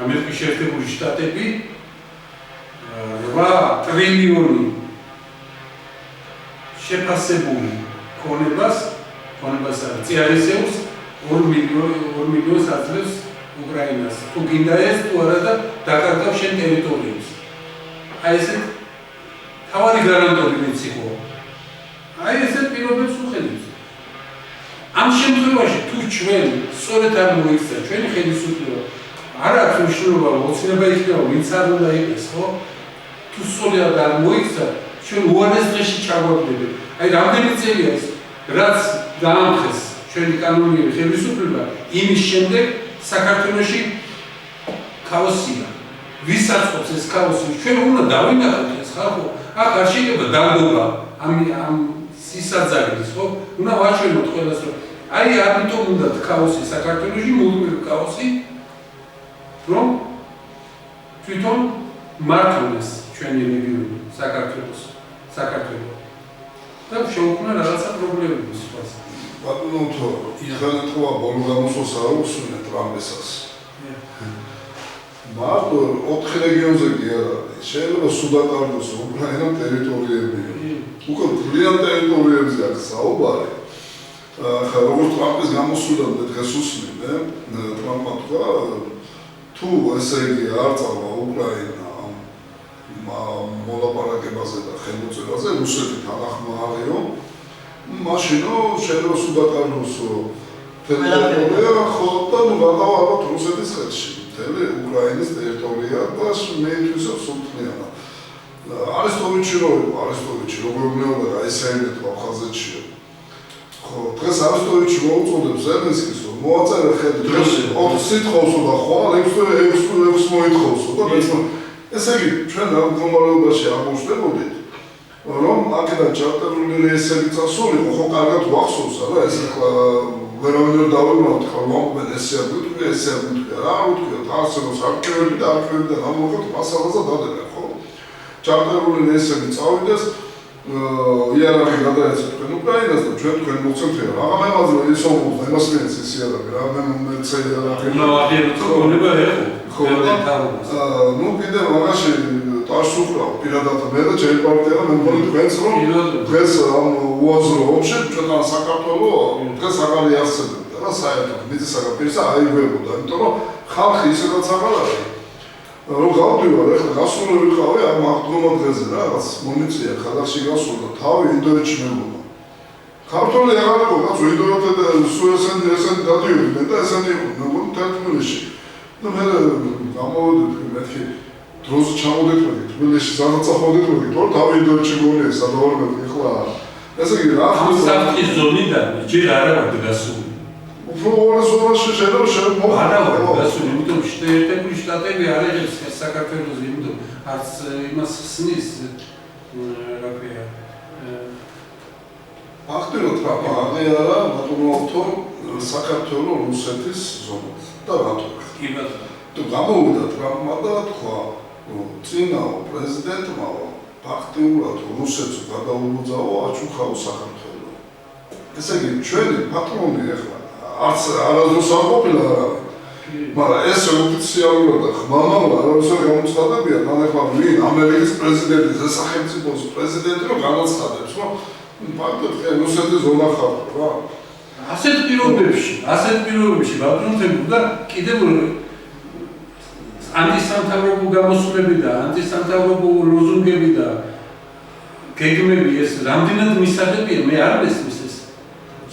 ამერიკის შეერთებული შტატები 8 ტრილიონი შეფასებული ქონებას წიაღისეულს 2 მილიონს აძლევს უკრაინას. თუ გინდა ეს თუ არა და დაკარგავ შენ ტერიტორიებს. აი ესეთ თავარი გარანტები ვინც იყო. აი ესეთ პირობებს უხედავს. ამ შემთხვევაში თუ ჩვენ სწორედ არ მოიქცა ჩვენი ხელისუფლება არ აქვს მნიშვნელობა ოცნება იქნება ვინც არ უნდა იყოს ხო? თუ სწორედ არ მოიქცა ჩვენ უარეს დღეში ჩაგვაგდებით. აი რამდენი წელია ეს რაც დაამხეს ჩვენი კანონიერი ხელისუფლება იმის შემდეგ საქართველოში ქაოსია. ვის აწყობს ეს ქაოსი? ჩვენ უნდა დავინახოთ ეს ხალხო. აქ არ შეიძლება დაგობა ამ სისაძაგრის ხო? უნდა ვაჩვენოთ ყველას რომ აი ამიტომ უნდა ქაოსი საქართველოში მუდმივი ქაოსი რომ თვითონ მართლეს ჩვენი რეგიონი საქართველოს და შეუქმნა რაღაცა პრობლემები სხვას. ბატონო თო იხანეთოა ბოლო გამოსვლას არ უსვენეთ რამესას. მარტო 4 რეგიონზე კი არ არის. შეიძლება სუდაკარგოს უკრაინამ ტერიტორიები. უკვე ძალიან ტერიტორიებზე აქვს საუბარი. ხა როგორც ტრამპის გამოსვლამდე დღეს უსმენე, ტრამპმა თქვა თუ ესე იგი არ წავა უკრაინა მოლაპარაკებაზე და ხელმოწერაზე რუსეთი თანახმარიო მაშინო შეიძლება სუდაკარგოსო ტერიტორია ხო და ნუ გადავა ალბათ რუსეთის ხელში მთელი უკრაინის ტერიტორია და მეითვისო სულთნიანად არესტოვიჩი როგორ მეუბნება გაისაინეთ აფხაზეთშიო ხო დღეს არესტოვიჩი მოუწოდებს ზელენსკის რომ მოაწერა ხედი დღეს 4 სიტყვასო და ხვალ 6 მოითხოვსო და ესე იგი ჩვენ ამ მდგომარეობაში აღმოჩნდებოდით რომ აქედან ჩარტერული რეისები წასულიყო ხო კარგად ვახსოვს რა ეს ახლა ვერავინ ვერ დავებმავთ რომ ამბობენ ესე არ გვიტყვია რა უთქვიათ არსებობს არქივები და არქივებიდან ამოიღოთ მასალაზე დადებენ ხო ჩარტერული რეისები წავიდეს იარაღი გადაეცეთ თქვენ უკრაინას და ჩვენ თქვენ მოგცემთ რა ამაზე ის ომობს იმას მეც ის იარაღი რა მე იარაღი ნუ აღიაროთ რომ ონება ეხო ну კიდე მაგაში ტაშუქრავ პირადად მე და ჩემი პარტია და მე მგონი თქვენს რომ დღეს ამ უაზრო ომში ჩვენთან საქართველოს დღეს აღარ იარსებებდა რა საერთოდ მიწის საგაფირსა აიგებოდა იმიტომ რომ ხალხი ისედაც აღარ არის რომ გავდივარ ეხლა გასული ვიყავი ამ აღდგომა დღეზე რა რაღაც მონიცია ხალხში გასულ და თავი ინდოეთში მეგონა ქართული აღარ იყო რაც ინდოეთზე და სუესენ დადიოდნენ და ესენი იყვნენ მეგონი თერთმილში და მე გამოვიდეთ მეთქი დროს ჩამოდეთ თბილისში ზანაცახოდეთ თორე თავი ინდოეთში გონია სადავარგეთ ეხლა ესე იგი რა საფრთხის ზონიდან ჯერ არ ვარ გასული უფრო ორასობაში შეიძლება არა ვარ გასული იმიტომ შეერთებული შტატები არ იღებს საქართველოს იმიტომ არც იმას ხსნის რა ქვია აქტიურად ტრაპა აღიარა ბატონო საქართველოს რუსეთის ზონას და რატო კი ბატონო თუ გამოვიდა ტრამპმა და თქვა რომ წინაო პრეზიდენტმა ფაქტიურად რუსეთს გადაუმოძაო აჩუქაო საქართველო ესე იგი ჩვენი პატრონი ახლა არც არასდროს არ ყოფილა არავინ მაგრამ ეს ოფიციალურად და ხმამაღლა არავის არ გამოცხადებია თანახმა ვინ ამერიკის პრეზიდენტის და სახელმწიფოს პრეზიდენტი რომ განაცხადებს რომ ფაქტობრივად რუსეთის ზონა ხარ რა ასეთ პირობებში ბატონო და კიდევ ანტისამთავრობო გამოსვლები და ანტისამთავრობო ლოზუნგები და გეგმები ეს რამდენად მისაღებია მე არ მესმის ეს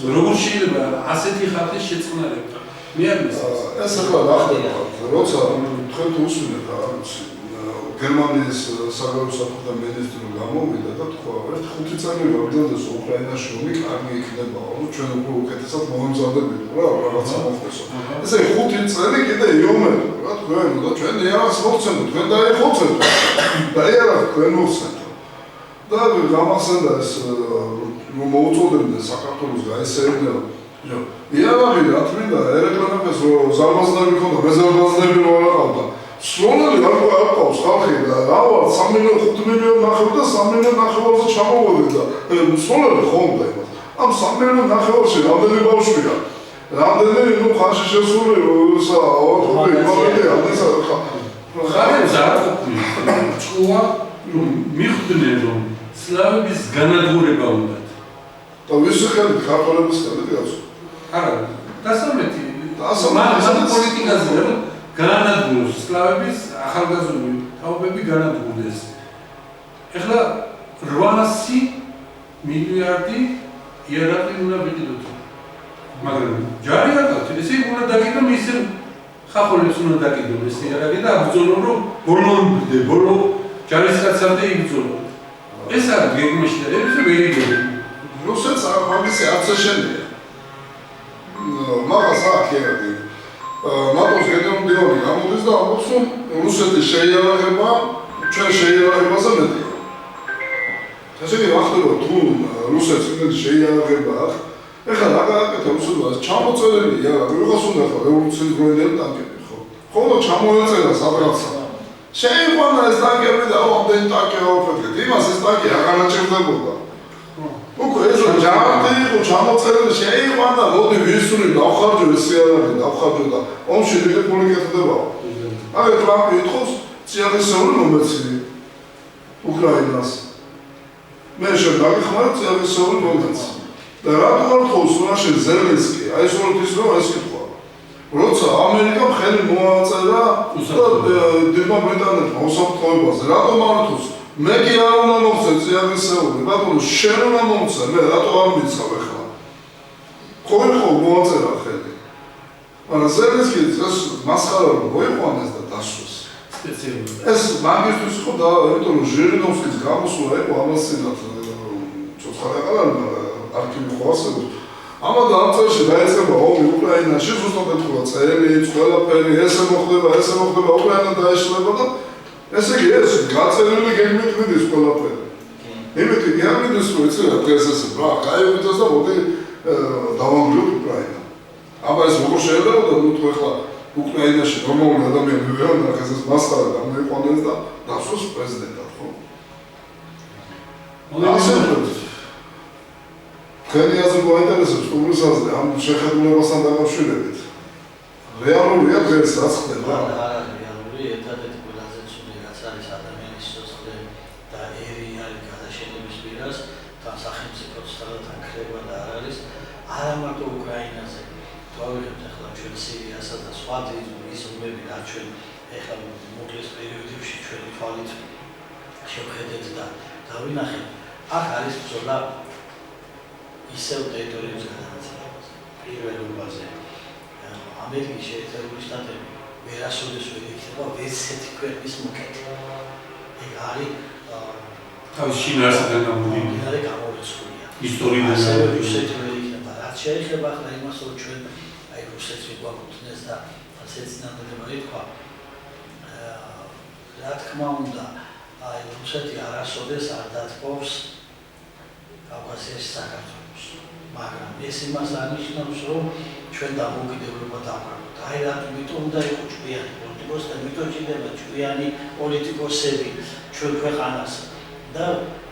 როგორ შეიძლება ასეთი ხალხის შეწყნარება მე არ მესმის ეს ახლა რა ხდება როცა თქვენ უსმენთ რა გერმანიის საგარეო საქმეთა მინისტრი გამოვიდა და თქვა ერთ 5 წელი რამდენადაც უკრაინაში ომი კარგი იქნება რომ ჩვენ უფრო უკეთესად მომემზადებით რა რაღაცა მოხდესო ესე 5 წელი კიდე იომებთ რა თქვენ და ჩვენ იარაღს მოგცემთ თქვენ დაიხოცეთ და იარაღს თქვენ მოგცემთ და გამახსენდა ეს რომ მოუწოდებდნენ საქართველოს გაესეირნება იარაღი რა თქმა ერეკლამებს რომ ზარბაზნები ქონდა მეზარბაზნები რო არ ყავდა სროლელი არ ყავს ხალხი და რავად 3 მილიონ 5 მილიონ ნახევარ და 3 მილიონ ნახევარზე ჩამოვედი და სროლელი ხონდა იმას ამ 3 მილიონ ნახევარში რამდენი ბავშვია რამდენი ნუ ხანში შესული ხარებს არ ყოფილი მიხვდნენ რომ სლავების განადგურება უნდათ და ვისი ხელით ქართველების ხელით გასულ არა დასავლეთი მაგრამ პოლიტიკაზე რომ განადგუროს სლავების ახალგაზრდული თაობები განადგურდეს ეხლა 800 მილიარდი იარაღი უნდა ვიყიდოთ მაგრამ ჯარი არ გაქვს ესე უნდა დაკიდონ ისე ხახოლებს უნდა დაკიდონ ეს იარაღი და აბრძოლონ რომ ბოლომდე ბოლო ჯარისკაცამდე იბრძოლონ ეს არის გეგმაში და ეს ვერ იგებენ რუსეთს მაგისი არც შეშენია მაგას აქერდი ნატოს გენერალური გამოდის და ამბობს რომ რუსეთის შეიარაღება ჩვენ შეიარაღებაზე მეტია ესე იგი ახლა თუ რუსეთს იმედი შეიარაღება აქვს ეხლა რა გააკეთა რუსეთს ჩამოწერილი იარაღი ვიღაც უნდა ხო რევოლუციის დროინდელი ტანკები ხო ხოლო ჩამოეწერა საბრალსა შეიყვანა ეს ტანკები და ამდენი ტანკი აუფეთქეთ იმას ეს ტანკი აღარ აჭირდებოდა უკვე ეს ჯარდი იყო ჩამოწერილი შეიყვანა მოდი ვისური დავხარჯო ეს იარაღი დავხარჯო და ომში დიდი პული გეთდება აი ტრამპი ითხოვს წიაღისეული მომეცილი უკრაინას მე შეგაგიხმარ წიაღისეული მომეცილი და რატო არ თხოვს რაში ზელენსკი აი სწორედ ის რომ ეს კითხვა როცა ამერიკამ ხელი მოაწერა დიდმა ბრიტანეთმა უსაფრთხოებაზე რატომ არ თხოვს მე კი არ უნდა მოხდე წიაღისეული ბატონო შენ უნდა მომწე მე რატო არ მიცავ ეხლა ხო მოაწერა ხელი მაგრამ ზელენსკი ეს მასხარა რომ მოიყვანეს და დასვეს ეს მაგისტრის ხო და იმიტომ რომ ჟირინოვსკის გამოსვლა იყო ამას წინათ ცოცხალ არქივი ხო ასეულს ამათ ამ წელში დაიწყება ომი უკრაინაში ზუსტად ეთქვა წერილიც ყველაფერი ესე მოხდება უკრაინა დაეშლება და ესე იგი ეს გაწერილი გეგმით მიდის ყველაფერი იმით გეგმით რომ იცი რა დღეს რა გაივითოს და მოდი დავამბლოთ უკრაინა აბა ეს როგორ შეიძლება ნუ თუ ეხლა უკრაინაში რომელი ადამიანი ვეღარ ნახეს ეს მასხარა გამოიყვანეს და დასვეს პრეზიდენტად ხო ქენიაზე მოინტერესებს პუბლიცაზე ამ შეხედულებასთან დაკავშირებით. რეალურია დღეს რაც ხდება? არა, რეალური ერთადერთი ყველაზე ცუდი რაც არის ადამიანის სიცოცხლე და ერი არის გადაშენების პირას, თან სახელმწიფოსთან თან ქრება და არ არის არა მარტო უკრაინაზე. თავიდანვე ახლა ჩვენ სირიასა და სხვა ისომები რაც ჩვენ ახლა მოკლის პერიოდებში ჩვენი თვალით შევხედეთ და დავინახეთ, აქ არის ბრძოლა ისევ ტერიტორიებზე გადაცემაზე, პირველობაზე. ამერიკის შეერთებული შტატები ვერასოდეს ვერ იქნება ვერცერთი ქვეყნის მოკეთი. ეგ არის თავის შინაარსიდან გამორიცხულია. ისტორიიდან ასევე რუსეთი ვერ იქნება. რაც შეეხება ახლა იმას, რომ ჩვენ აი რუსეთს ვიგვაკუთვნეს და ასეც ნამდვილად ითქვა. რა თქმა უნდა, აი რუსეთი არასოდეს არ დათხოვს კავკასიაში საქართველოს. მაგრამ ეს იმას ანიშნავს, რომ ჩვენ დამოუკიდებლობა დავყაროთ. აი რატომ უნდა იყოს ჭკვიანი პოლიტიკოსი და მითო ჭირდება ჭკვიანი პოლიტიკოსები ჩვენ ქვეყანას და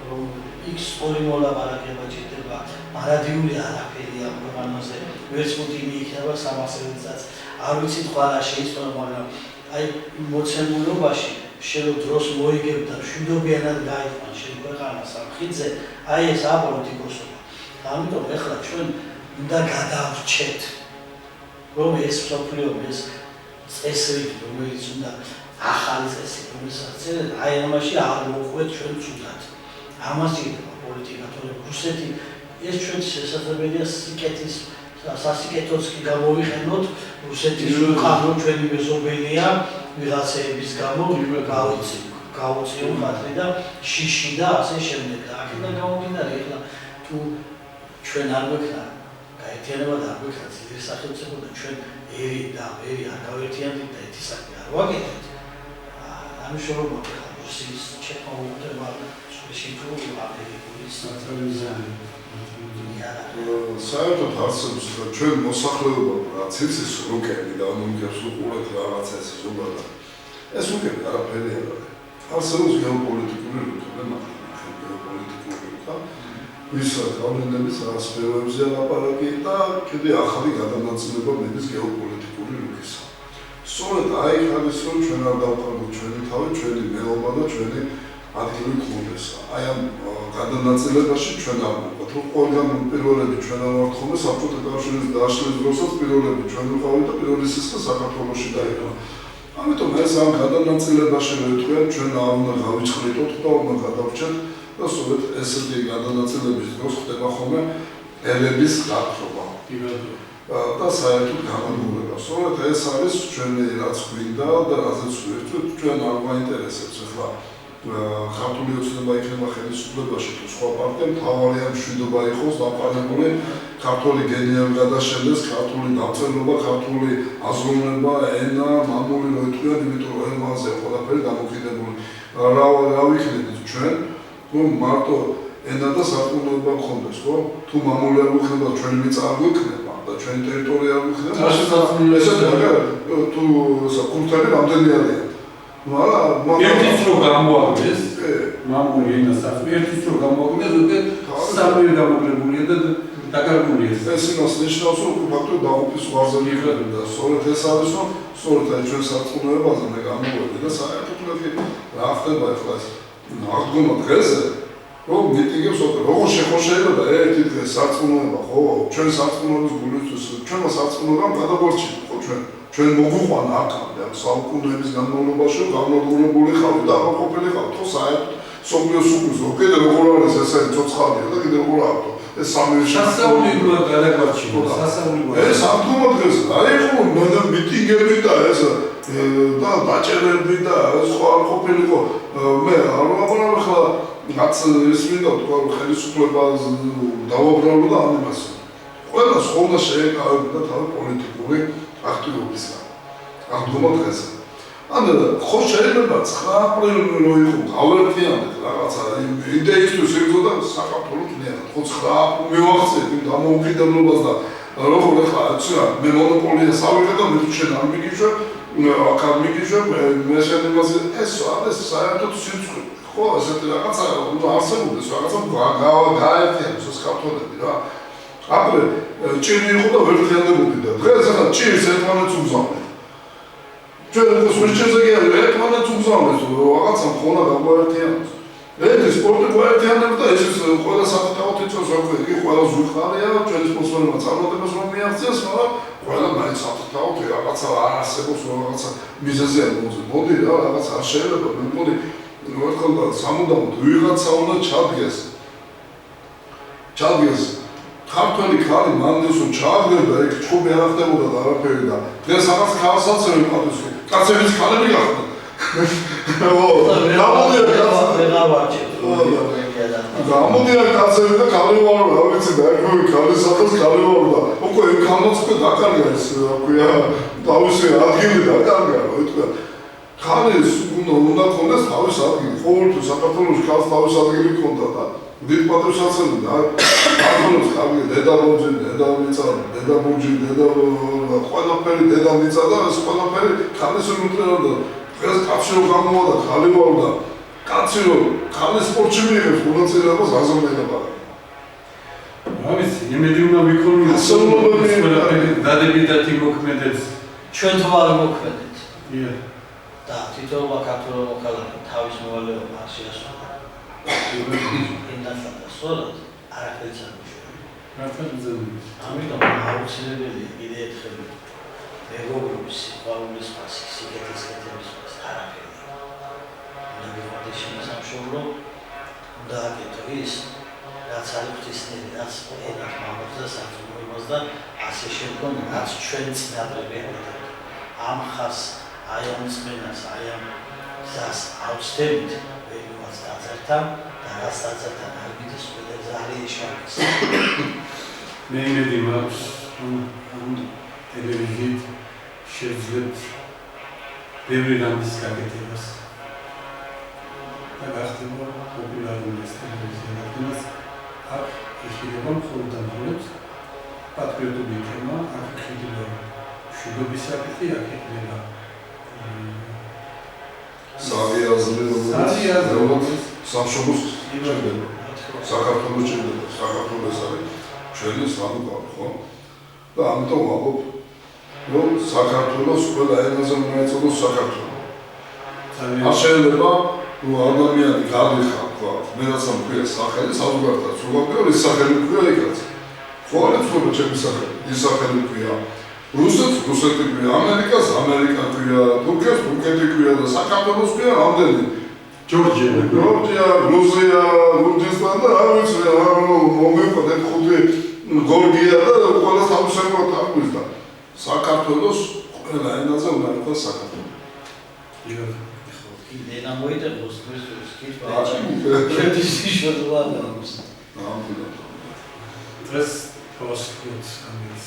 რომ იქ ორი მოლაპარაკება ჭირდება, მარადიული არაფერი ამ ქვეყანაზე, ვერც მუდმივი იქნება 300 წელიწადს. არ ვიცით ყველა შეიცვალა, მაგრამ აი მოცემულობაში შენ დროს მოიგებ და მშვიდობიანად გაიყვან შენ ქვეყანას ამ ხიდზე, აი ეს აპოლიტიკოსობა. ამიტომ ეხლა ჩვენ უნდა გადავრჩეთ, რომ ეს მსოფლიო ეს წესი, რომელიც უნდა ახალი წესი, რომელსაც აი ამაში არ მოყვეთ ჩვენ ცუდად. ამას ჭირდება პოლიტიკატორები. რუსეთი ეს ჩვენ შესაძლებელია სიკეთის სასიკეთოც კი გამოვიყენოთ, რუსეთის უკანო ჩვენი მეზობელია ვიღაცების გამო გაუწიო ხათრი და შიში და ასე შემდეგ. და აქედან გამომდინარე ეხლა თუ ჩვენ არ გვექნა გაერთიანება და არ გვექნა ძლიერი სახელმწიფო და ჩვენ ერი და ვერი არ გავერთიანდით და ერთი საქმე არ ვაკეთებთ. ამიშორობა რუსიის ჩექა უხდება შეშიფრული ამერიკული საწარმოები. საერთოდ არსებობს ჩვენ მოსახლეობა რაც იცის რუკები და ამონგებს უყურეთ რაღაცა ეს ზოგადად. ეს რუკები არაფერი არ არის. არსებობს გეოპოლიტიკური რუკები, მაგრამ გეოპოლიტიკური რუკა ის გავლენების სფეროებზეა ლაპარაკი და კიდე ახალი გადანაწილება მედის გეოპოლიტიკური რუკისა. სწორედ აი ხალის რომ ჩვენ არ დავყავთ ჩვენი თავი, ჩვენი მეობა და ჩვენი ადგილი გქონდეს. აი ამ გადანაწილებაში ჩვენ არ ვიყავთ, რომ ყველგან პირველები ჩვენ არ ვართ ხოლმე საბჭოთა კავშირის დაშლის დროსაც პირველები ჩვენ ვიყავით და პირველი სისხლი საქართველოში დაიყო. ამიტომ ეს ამ გადანაწილებაში ვეთქვენ, ჩვენ არ უნდა გავიწყრიტოთ და უნდა გადავრჩეთ და სწორედ ესეთი გადანაწილების დროს ხდება ხოლმე ელების გაქრობა. და საერთოდ განადგურება. სწორედ ეს არის ჩვენი რაც გვინდა და რაზეც ვერთვით ჩვენ არ გვაინტერესებს ახლა ქართული ოცნება იქნება ხელისუფლებაში თუ სხვა პარტია მთავარი ამ მშვიდობა იყოს დაყალებული ქართული გენიები გადაშენდეს, ქართული დამწერლობა, ქართული აზროვნება, ენა, მამული რო იტყვიან, იმიტომ რომ ემაზე ყველაფერი დამოკიდებული. რა ვიქნებით ჩვენ, რომ მარტო ენა და საქმიანობა გქონდეს, ხო? თუ მამული არ გვიქნება, ჩვენი მიწა არ გვიქნება და ჩვენი ტერიტორია არ გვიქნება, თუ საკუთარი რამდენი არიან. ერთის რო გამოაგდეს, მამული ენა საქმე, ერთის რო გამოაგდეს, უკვე სამი გამოკლებულია და დაკარგულია. ეს იმას ნიშნავს, რომ ფაქტობრივად დაღუპვის ვარზე მიიღებენ და სწორედ ეს არის, რომ სწორედ აი ჩვენ სარწმუნოებაზე მე გამოვედი და საერთოდ რა ხდება ახლა ეს აღდგომა დღეზე, რომ მიტინგებს როგორ შეიძლება ერთი დღე სარწმუნოება, ხო? ჩვენ სარწმუნოების გულისთვის, ჩვენმა სარწმუნოებამ გადაგვარჩინა, ხო ჩვენ მოგვიყვანა აქამდე ამ საუკუნეების განმავლობაში, რომ განადგურებული ხავთ და აღყოფილი ხავთ, ხო საერთოდ სოფლიოს უკუს, კიდე როგორ არის ეს ცოცხალია და კიდე როგორ აქვს ეს სამი სასაულებრივად გადაგვარჩინა, სასაულებრივად. ეს აღდგომა დღეს აი ხო მიტინგები და ეს და დაჭერები და სხვა არ ყოფილიყო მე არ ვაბარავ ახლა რაც ის მინდა თქვა რომ ხელისუფლებას დავაბრალო და ამ იმას ყველას ხომ შეეკავებოდა თავი პოლიტიკური აქტივობისგან აღდგომა დღეს ან ხო შეიძლება 9 აპრილში რო იყო გავერთიანეთ რაღაცა იდეისთვის იბრძოდა საქართველოს ნიადად ხო 9 აპრილში მივახცეთ იმ დამოუკიდებლობას და როგორ ახლა ცოტა მე მონოპოლია სავიღე და მე შენ არ მიგიშვებ აქ არ მიგიშვებ მე შენ იმაზე ეს არის საერთოდ სიცხე ხო ესეთი რაღაცა უნდა არსებობდეს რაღაცა გაერთიანოს ეს ქართველები რა აპრე ჭირი იყო და ვერთიანდებოდი და დღეს ახლა ჭირს ერთმანეთს უგზავნეთ ჩვენ სუჩეზე ერთმანეთს უგზავნეს რაღაცა ხონა გაგვაერთიანოს ეს სპორტი გვაერთიანებს და ეს ყველა საკუთარ თვითონ ზოგადად იგი ყველა ზუხარია ჩვენი სპონსორებმა წარმატებას რომ მიაღწიოს მაგრამ ყველა მაინც საკუთარ რაღაცა არ არსებობს რაღაცა მიზეზია მოდი რა რაღაც არ შეიძლება მე მგონი ვერთხელ და სამუდამოდ ვიღაცა უნდა ჩადგეს ქართველი ქალი მანდეს რომ ჩააგდებდა იქ ჩხუბი არ ხდებოდა და არაფერი და დღეს რაღაც ქალსაც ვიყავდეს კაცების ქალები გახდა გამოდიან კაცები და ქალი ვარო რა ვიცი და ეგ ქალი სადაც ქალი ვარო და უკვე იმ ქალმაც უკვე დაკარგა ეს ქვია თავისი ადგილი დაკარგა რა იტყვია ქალის უნდა ქონდეს თავის ადგილი ყოველთვის საქართველოს ქალს თავის ადგილი ქონდა და დიდ პატრიოტიზმი და საქართველოს ქალი დედაბურჯი ყველაფერი დედამიწა და ეს ყველაფერი ქალის უმტრეოდა ეს კაცი რომ გამოვა და ქალი ვარ და კაცი რომ ქალის სპორტში მიიღებს მონაწილეობას გაზომნება რა ვიცი იმედი უნდა ვიქონიოს დადებითად იმოქმედებს ჩვენ თუ არ მოქმედეთ ია და თითოეულ ქართველ მოქალაქე თავის მოვალეობა არ შეასრულა ინდასტრია სწორად არაფერს არ რატომ ამიტომ აუცილებელი კიდე ერთხელ მეგობრობის სიყვარულის ფასი სიგეთის კეთების ფასი არაფერი უნდა ვიყავდეს შემოსამშობლო უნდა აკეთო ის რაც არის ღვთისმეტი რაც ენათ მამებს და საქმიანობას და ასე შემდგომ რაც ჩვენ წინაპრები ამ ხას აი ამ წმენას აი ამ გზას ავწდებით ვეღაც დაძერთან და რაც დაძერთან არ მიდის ყველა გზა არის შარკს მე იმედი მაქვს რომ ტელევიზიით შეძლებთ ბევრი რამის გაკეთებას და გახდება პოპულარული ეს ტელევიზია რადგანაც აქ იხილება მხოლოდ და მხოლოდ პატრიოტული თემა აქ იხილება მშვიდობის საკითხი აქ იხილება სამშობლოს საქართველოს ჭირდება, საქართველოს არის ჩვენი სამყარო, ხო? და ამიტომ ვამბობ, რომ საქართველოს ყველა ენაზე უნდა ეწოდოს საქართველო. არ შეიძლება, რომ ადამიანი გადიხარ, ხო, მე რაც ამქვია სახელი, საზოგადოებაც, უბრალოდ ის სახელი მქვია იქაც. ხო, არ ეცნობა ჩემი სახელი, ის სახელი მქვია. რუსეთს რუსეთი მქვია, ამერიკას ამერიკა მქვია, თურქეთს თურქეთი მქვია და საქართველოს მქვია რამდენი? ჯორჯია, გრუზია, გურჯისტანი და არ ვიცი, მომიყვანეთ ხუთი გორგია და ყველა თავისებურად აღვიზდა. საქართველოს ყველა ენაზე უნდა იყოს საქართველო. Idena მოიტანოს დღეს შედის შედლანოს. დღეს პოსტკოდ ამის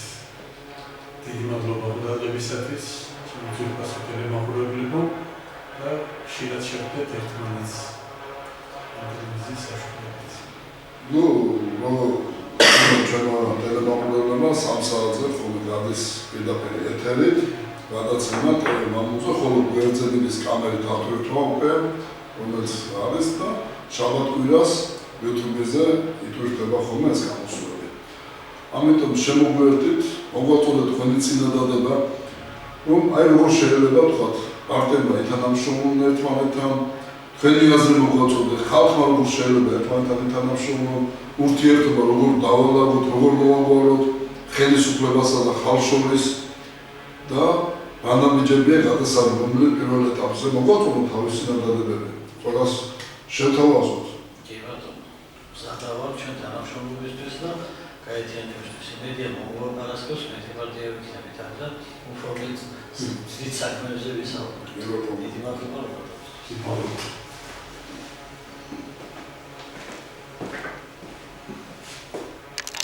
დიდი მადლობა გულადებისათვის, ჩემთვის პასუხები მაყურებლებო და ხშირად შევხვდეთ ერთმანეთს ტელევიზიის საშუალებით. ჩვენო ტელემაყურებლებმა 3 საათზე ხოლმე გადის პირდაპირ ეთერი. გადაცემა მამუზე, ხოლო გვერდზეების კამერით ატვირთვა უკვე, რომელიც არის და შაბათ-კვირას YouTube-ზე იტვირთება ხოლმე ეს გამოსვლები. ამიტომ შემოგვერთით, მოგვაწოდეთ თქვენი წინადადება, რომ აი როგორ შეიძლება ვთქვათ, პარტიებმა ითანამშრომლონ ერთმანეთთან, თქვენი აზრი მოგვაწოდეთ, ხალხმა როგორ შეიძლება ერთმანეთთან ითანამშრომლონ, ურთიერთობა როგორ დავალაგოთ, როგორ მოვაგვაროთ ხელისუფლებასა და ხალხს შორის და რანამიჯებია გადასარგებლობილი პირველ ეტაპზე მოგვაწოდოთ თავისი წინადადებები. ყველას შევთავაზოთ. კი ბატონო. სადავარ ჩვენ თანამშრომლობისთვის და გაერთიანებისთვის. იმედია მოგვალარასკოს მეტი პარტია ვიქნებით ამ და უფრო მეტ საქმეებზე ვისაუბროთ. დიდი მადლობა.